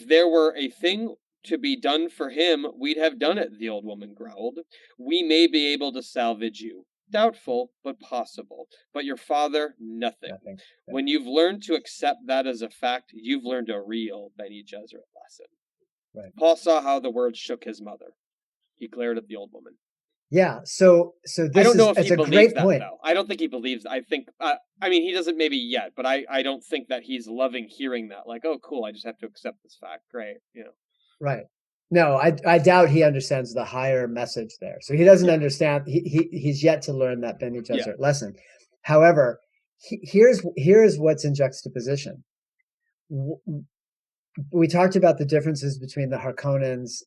[SPEAKER 2] there were a thing to be done for him, we'd have done it, the old woman growled. We may be able to salvage you. Doubtful, but possible. But your father, nothing. When you've learned to accept that as a fact, you've learned a real Bene Gesserit lesson.
[SPEAKER 3] Right.
[SPEAKER 2] Paul saw how the words shook his mother. He glared at the old woman.
[SPEAKER 3] Yeah, so this
[SPEAKER 2] I don't know if
[SPEAKER 3] it's
[SPEAKER 2] he
[SPEAKER 3] a
[SPEAKER 2] believes
[SPEAKER 3] great
[SPEAKER 2] that,
[SPEAKER 3] point.
[SPEAKER 2] though. I don't think he believes. I think, I mean, he doesn't maybe yet, but I don't think that he's loving hearing that. Like, oh, cool, I just have to accept this fact. Great,
[SPEAKER 3] Right. No, I doubt he understands the higher message there. So he doesn't understand. He's yet to learn that Bene Gesserit lesson. However, here's what's in juxtaposition. We talked about the differences between the Harkonnens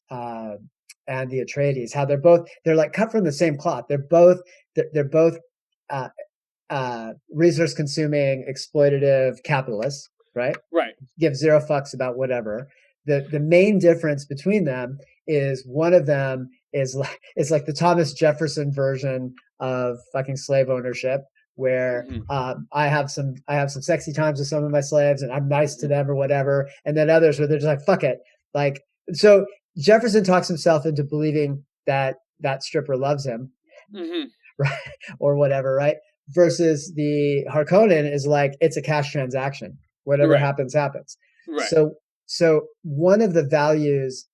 [SPEAKER 3] and the Atreides, how they're like cut from the same cloth. They're both resource consuming, exploitative capitalists, right?
[SPEAKER 2] Right.
[SPEAKER 3] Give zero fucks about whatever. The main difference between them is one of them is like the Thomas Jefferson version of fucking slave ownership, where I have some sexy times with some of my slaves and I'm nice to them or whatever, and then others where they're just like, fuck it. Like, so Jefferson talks himself into believing that stripper loves him, right, or whatever, right? Versus the Harkonnen is like, it's a cash transaction. Whatever happens. Right. So one of the values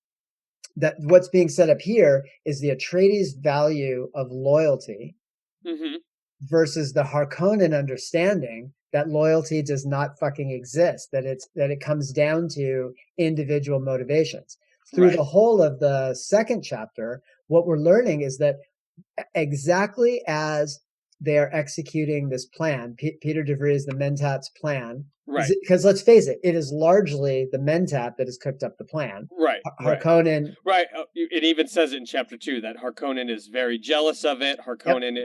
[SPEAKER 3] that what's being set up here is the Atreides value of loyalty versus the Harkonnen understanding that loyalty does not fucking exist, that it comes down to individual motivations. Through the whole of the second chapter, what we're learning is that exactly as they are executing this plan, Peter de Vries, the Mentat's plan, because let's face it, it is largely the Mentat that has cooked up the plan. Harkonnen.
[SPEAKER 2] Right. It even says it in chapter 2 that Harkonnen is very jealous of it. Harkonnen.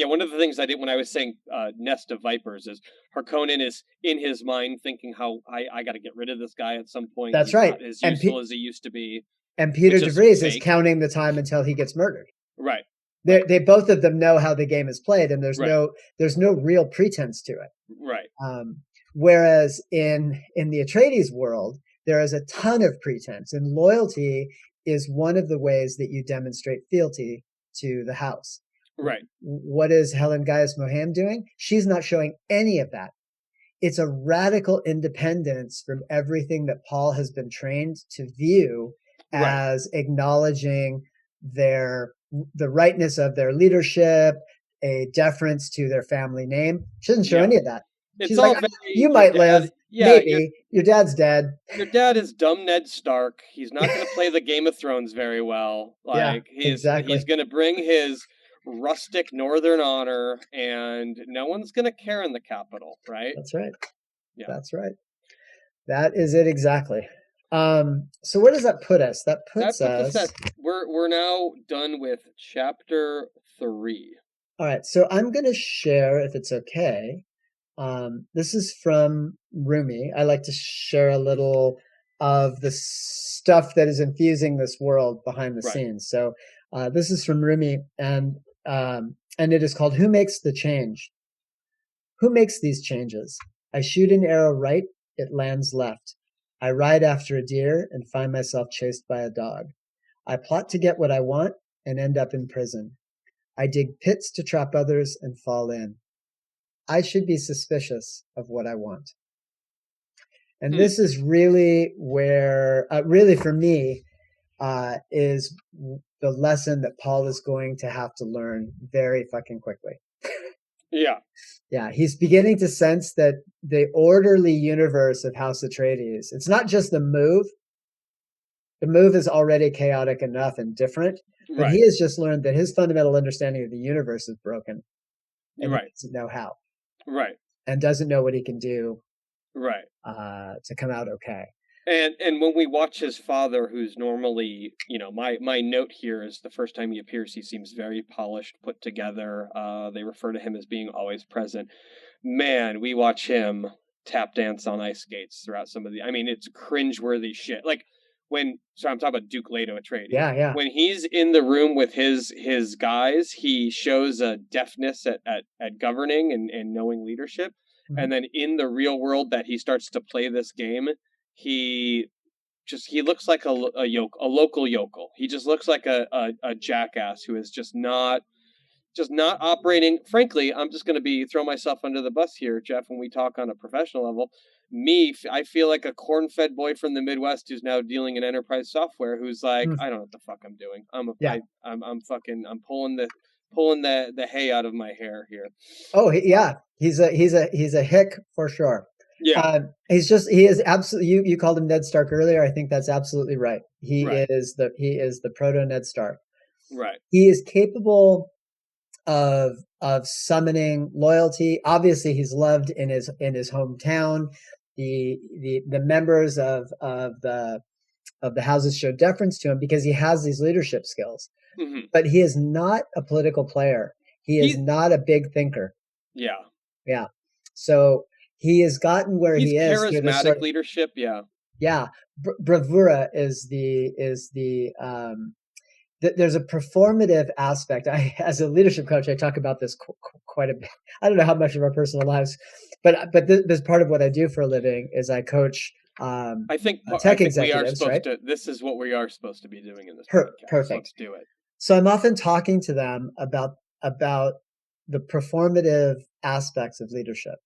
[SPEAKER 2] One of the things I did when I was saying nest of vipers is Harkonnen is in his mind thinking how I got to get rid of this guy at some point.
[SPEAKER 3] That's right.
[SPEAKER 2] Not as useful as he used to be.
[SPEAKER 3] And Peter de Vries is counting the time until he gets murdered.
[SPEAKER 2] Right.
[SPEAKER 3] They both of them know how the game is played, and there's no real pretense to it.
[SPEAKER 2] Right.
[SPEAKER 3] Whereas in the Atreides world, there is a ton of pretense, and loyalty is one of the ways that you demonstrate fealty to the house.
[SPEAKER 2] Right.
[SPEAKER 3] What is Helen Gaius Moham doing? She's not showing any of that. It's a radical independence from everything that Paul has been trained to view as acknowledging the rightness of their leadership, a deference to their family name. She doesn't show any of that. She's like, you might live. Maybe. Your dad's dead.
[SPEAKER 2] Your dad is dumb Ned Stark. He's not going to play the Game of Thrones very well. He's going to bring his rustic northern honor, and no one's going to care in the capital, right?
[SPEAKER 3] That's right.
[SPEAKER 2] Yeah.
[SPEAKER 3] That's right. That is it exactly. So where does that put us? That puts us.
[SPEAKER 2] We're now done with chapter 3.
[SPEAKER 3] All right. So I'm going to share, if it's okay. This is from Rumi. I like to share a little of the stuff that is infusing this world behind the scenes. So this is from Rumi, and it is called "Who Makes the Change?" Who makes these changes? I shoot an arrow right, it lands left. I ride after a deer and find myself chased by a dog. I plot to get what I want and end up in prison. I dig pits to trap others and fall in. I should be suspicious of what I want. And this is really where, really for me, is the lesson that Paul is going to have to learn very fucking quickly.
[SPEAKER 2] Yeah.
[SPEAKER 3] Yeah, he's beginning to sense that the orderly universe of House Atreides, it's not just the move. The move is already chaotic enough and different, but he has just learned that his fundamental understanding of the universe is broken. And he doesn't know how.
[SPEAKER 2] Right.
[SPEAKER 3] And doesn't know what he can do
[SPEAKER 2] to
[SPEAKER 3] come out okay.
[SPEAKER 2] And when we watch his father, who's normally, my note here is the first time he appears, he seems very polished, put together. They refer to him as being always present. Man, we watch him tap dance on ice skates throughout some of it's cringeworthy shit. Like I'm talking about Duke Leto Atreides.
[SPEAKER 3] Yeah.
[SPEAKER 2] When he's in the room with his guys, he shows a deftness at governing and knowing leadership. Mm-hmm. And then in the real world that he starts to play this game, he looks like a local yokel. He just looks like a jackass who is just not operating. Frankly, I'm just going to throw myself under the bus here, Jeff, when we talk on a professional level. I feel like a corn-fed boy from the Midwest who's now dealing in enterprise software, who's like, I don't know what the fuck I'm doing. I'm pulling the hay out of my hair here.
[SPEAKER 3] Oh yeah, he's a hick for sure.
[SPEAKER 2] Yeah,
[SPEAKER 3] he is absolutely. You called him Ned Stark earlier. I think that's absolutely right. He is the proto Ned Stark.
[SPEAKER 2] Right.
[SPEAKER 3] He is capable of summoning loyalty. Obviously, he's loved in his hometown. The members of the houses show deference to him because he has these leadership skills.
[SPEAKER 2] Mm-hmm.
[SPEAKER 3] But he is not a political player. He's not a big thinker.
[SPEAKER 2] Yeah.
[SPEAKER 3] Yeah. So he has gotten where he is.
[SPEAKER 2] Charismatic leadership. Yeah.
[SPEAKER 3] Yeah. Bravura is there's a performative aspect. As a leadership coach, I talk about this quite a bit. I don't know how much of our personal lives, but this part of what I do for a living is I coach
[SPEAKER 2] I think
[SPEAKER 3] tech executives,
[SPEAKER 2] we are
[SPEAKER 3] right?
[SPEAKER 2] This is what we are supposed to be doing in this podcast.
[SPEAKER 3] Perfect.
[SPEAKER 2] So let's do it.
[SPEAKER 3] So I'm often talking to them about the performative aspects of leadership,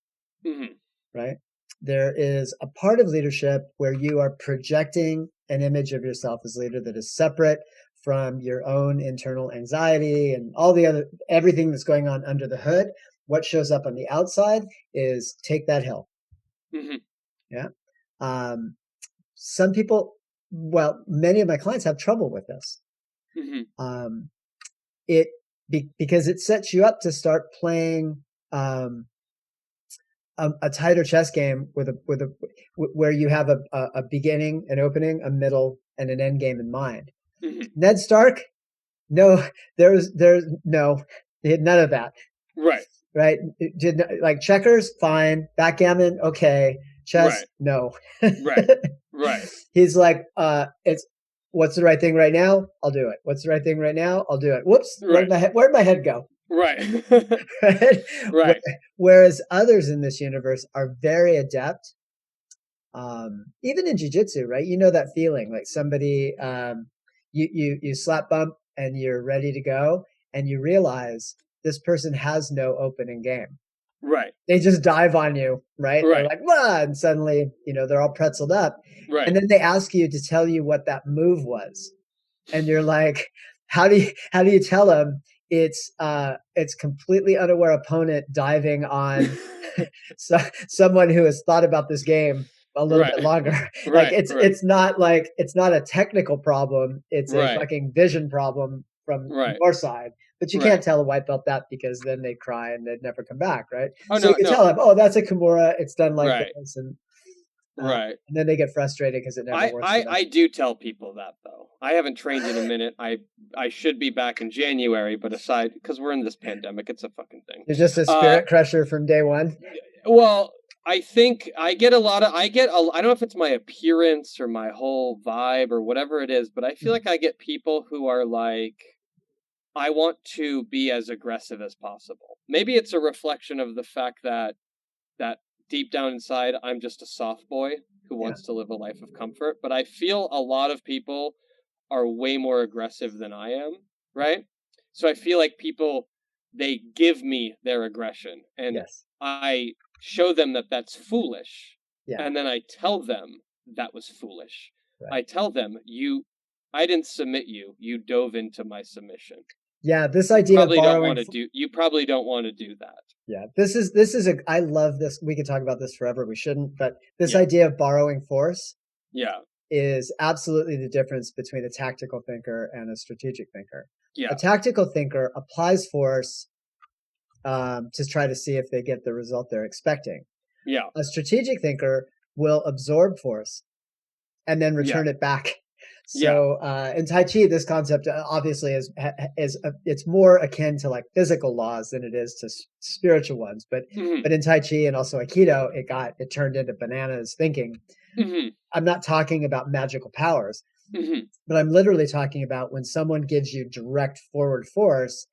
[SPEAKER 2] mm-hmm.
[SPEAKER 3] right? There is a part of leadership where you are projecting an image of yourself as leader that is separate from your own internal anxiety and everything that's going on under the hood. What shows up on the outside is take that hill.
[SPEAKER 2] Mm-hmm.
[SPEAKER 3] Yeah. Some people, many of my clients have trouble with this.
[SPEAKER 2] Mm-hmm.
[SPEAKER 3] Because it sets you up to start playing a tighter chess game where you have a beginning, an opening, a middle, and an end game in mind.
[SPEAKER 2] Mm-hmm.
[SPEAKER 3] Ned Stark, no, there's no, he had none of that.
[SPEAKER 2] Right.
[SPEAKER 3] Right. Like checkers, fine. Backgammon, okay. Chess,
[SPEAKER 2] right.
[SPEAKER 3] No.
[SPEAKER 2] Right. Right.
[SPEAKER 3] He's like, it's what's the right thing right now? I'll do it. What's the right thing right now? I'll do it. Whoops.
[SPEAKER 2] Right.
[SPEAKER 3] Where'd my head go?
[SPEAKER 2] Right.
[SPEAKER 3] Right.
[SPEAKER 2] Right.
[SPEAKER 3] Whereas others in this universe are very adept. Even in jiu-jitsu, right? You know that feeling like somebody, you slap bump and you're ready to go and you realize this person has no opening game.
[SPEAKER 2] Right.
[SPEAKER 3] They just dive on you, right?
[SPEAKER 2] Right.
[SPEAKER 3] They're like, "Wah!" And suddenly, they're all pretzeled up.
[SPEAKER 2] Right.
[SPEAKER 3] And then they ask you to tell you what that move was. And you're like, how do you tell them it's completely unaware opponent diving on someone who has thought about this game a little bit longer. Like it's not a technical problem. It's a fucking vision problem from your side. But you can't tell a white belt that because then they cry and they'd never come back, right? So you tell them, oh, that's a Kimura. It's done like this. And and then they get frustrated because it never works.
[SPEAKER 2] I do tell people that, though. I haven't trained in a minute. I should be back in January, but aside, because we're in this pandemic, it's a fucking thing.
[SPEAKER 3] You're just a spirit crusher from day one?
[SPEAKER 2] Well, I think I don't know if it's my appearance or my whole vibe or whatever it is, but I feel like I get people who are like, I want to be as aggressive as possible. Maybe it's a reflection of the fact that deep down inside, I'm just a soft boy who wants to live a life of comfort. But I feel a lot of people are way more aggressive than I am, right? So I feel like people, they give me their aggression. And I show them that that's foolish. Yeah. And then I tell them that was foolish. Right. I tell them, I didn't submit you. You dove into my submission.
[SPEAKER 3] Yeah, this idea of borrowing.
[SPEAKER 2] You probably don't want to do that.
[SPEAKER 3] Yeah, this is I love this. We could talk about this forever. We shouldn't, but this idea of borrowing force.
[SPEAKER 2] Yeah.
[SPEAKER 3] Is absolutely the difference between a tactical thinker and a strategic thinker.
[SPEAKER 2] Yeah.
[SPEAKER 3] A tactical thinker applies force to try to see if they get the result they're expecting.
[SPEAKER 2] Yeah.
[SPEAKER 3] A strategic thinker will absorb force and then return it back. So in Tai Chi, this concept obviously is it's more akin to like physical laws than it is to spiritual ones. But but in Tai Chi and also Aikido, it turned into bananas thinking.
[SPEAKER 2] Mm-hmm.
[SPEAKER 3] I'm not talking about magical powers, but I'm literally talking about when someone gives you direct forward force.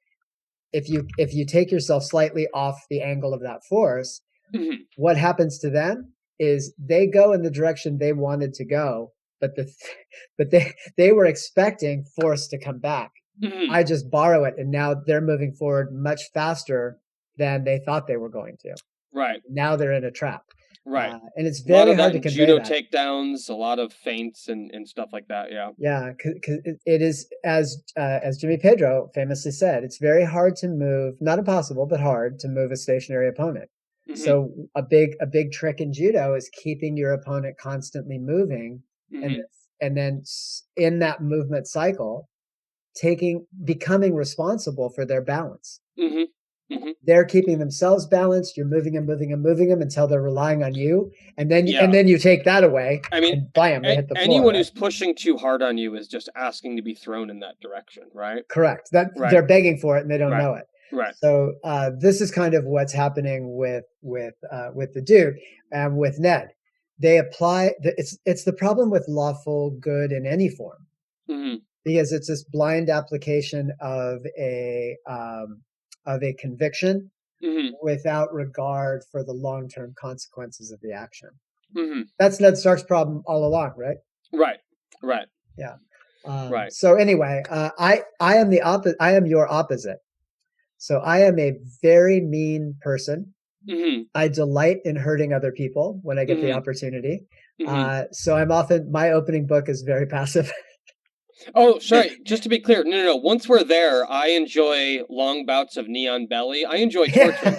[SPEAKER 3] If you take yourself slightly off the angle of that force, what happens to them is they go in the direction they wanted to go. But they were expecting force to come back. I just borrow it, and now they're moving forward much faster than they thought they were going to.
[SPEAKER 2] Right.
[SPEAKER 3] Now they're in a trap.
[SPEAKER 2] Right.
[SPEAKER 3] And it's very hard to convey
[SPEAKER 2] judo
[SPEAKER 3] that.
[SPEAKER 2] takedowns, a lot of feints and stuff like that. Yeah.
[SPEAKER 3] Yeah, because it is as Jimmy Pedro famously said, it's very hard to move, not impossible, but hard to move a stationary opponent. So a big trick in judo is keeping your opponent constantly moving. And then in that movement cycle, becoming responsible for their balance. They're keeping themselves balanced. You're moving them until they're relying on you, and then you take that away.
[SPEAKER 2] I mean,
[SPEAKER 3] and bam, they hit the floor.
[SPEAKER 2] Anyone who's pushing too hard on you is just asking to be thrown in that direction, right?
[SPEAKER 3] Correct. They're begging for it and they don't know it.
[SPEAKER 2] Right.
[SPEAKER 3] So this is kind of what's happening with the Duke and with Ned. They apply. It's the problem with lawful good in any form, because it's this blind application of a conviction without regard for the long-term consequences of the action. That's Ned Stark's problem all along, right?
[SPEAKER 2] Right.
[SPEAKER 3] Yeah.
[SPEAKER 2] Right.
[SPEAKER 3] So anyway, I am the opposite. I am your opposite. So I am a very mean person. I delight in hurting other people when I get the opportunity. So my opening book is very passive.
[SPEAKER 2] Oh, sorry. Just to be clear, no. Once we're there, I enjoy long bouts of neon belly. I enjoy torturing.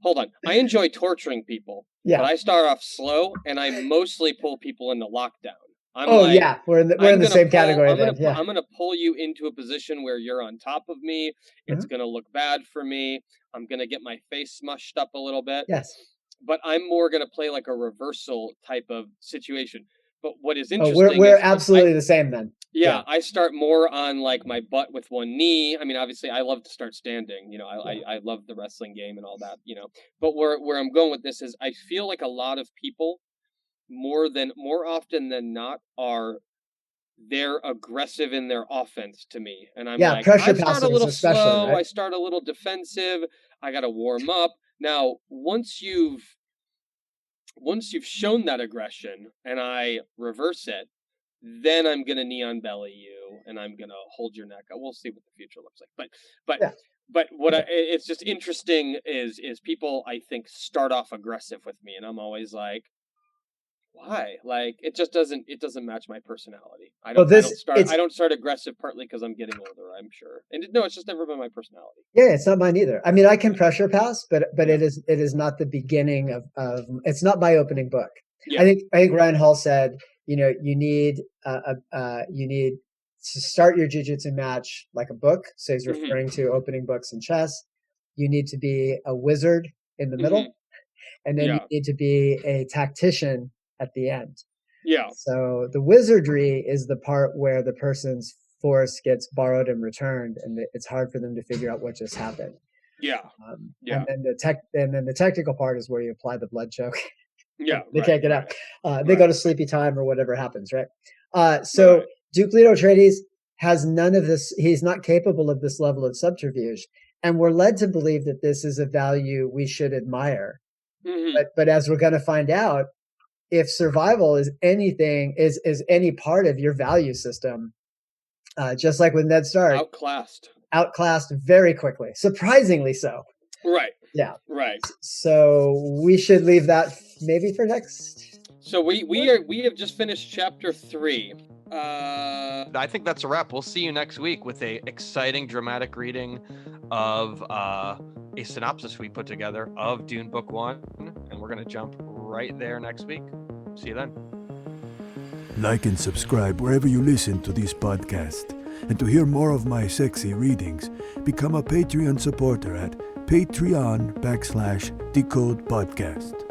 [SPEAKER 2] Hold on. I enjoy torturing people. Yeah. But I start off slow, and I mostly pull people into lockdown.
[SPEAKER 3] We're in the same category.
[SPEAKER 2] I'm gonna pull you into a position where you're on top of me. It's gonna look bad for me. I'm gonna get my face smushed up a little bit.
[SPEAKER 3] Yes.
[SPEAKER 2] But I'm more gonna play like a reversal type of situation. But what is interesting?
[SPEAKER 3] We're absolutely the same then.
[SPEAKER 2] Yeah, I start more on like my butt with one knee. I mean, obviously, I love to start standing. I love the wrestling game and all that. But where I'm going with this is, I feel like a lot of people, more often than not, they're aggressive in their offense to me, and I'm like, I start a little slow. Right? I start a little defensive. I got to warm up. Now, once you've shown that aggression, and I reverse it, then I'm gonna neon belly you, and I'm gonna hold your neck. We'll see what the future looks like. But it's just interesting is people, I think, start off aggressive with me, and I'm always like, why? Like, it doesn't match my personality. I don't start aggressive, partly because I'm getting older, I'm sure. And it's just never been my personality.
[SPEAKER 3] Yeah, it's not mine either. I mean, I can pressure pass, but it is not the beginning of it's not my opening book. Yeah. I think Ryan Hall said, you need to start your jiu-jitsu match like a book. So he's referring to opening books in chess. You need to be a wizard in the middle, and then you need to be a tactician at the end.
[SPEAKER 2] Yeah.
[SPEAKER 3] So the wizardry is the part where the person's force gets borrowed and returned, and it's hard for them to figure out what just happened.
[SPEAKER 2] Yeah.
[SPEAKER 3] And then the technical part is where you apply the blood choke.
[SPEAKER 2] Yeah.
[SPEAKER 3] They can't get out. They go to sleepy time or whatever happens, right? So Duke Leto Atreides has none of this. He's not capable of this level of subterfuge, and we're led to believe that this is a value we should admire. But as we're going to find out, if survival is anything, is any part of your value system, just like with Ned Stark, outclassed very quickly, surprisingly so.
[SPEAKER 2] Right.
[SPEAKER 3] Yeah.
[SPEAKER 2] Right.
[SPEAKER 3] So we should leave that maybe for next.
[SPEAKER 2] So we have just finished chapter 3.
[SPEAKER 4] I think that's a wrap. We'll see you next week with a exciting dramatic reading of a synopsis we put together of Dune Book 1, and we're going to jump right there next week. See you then.
[SPEAKER 1] Like and subscribe wherever you listen to this podcast. And to hear more of my sexy readings, become a Patreon supporter at Patreon /Decode Podcast.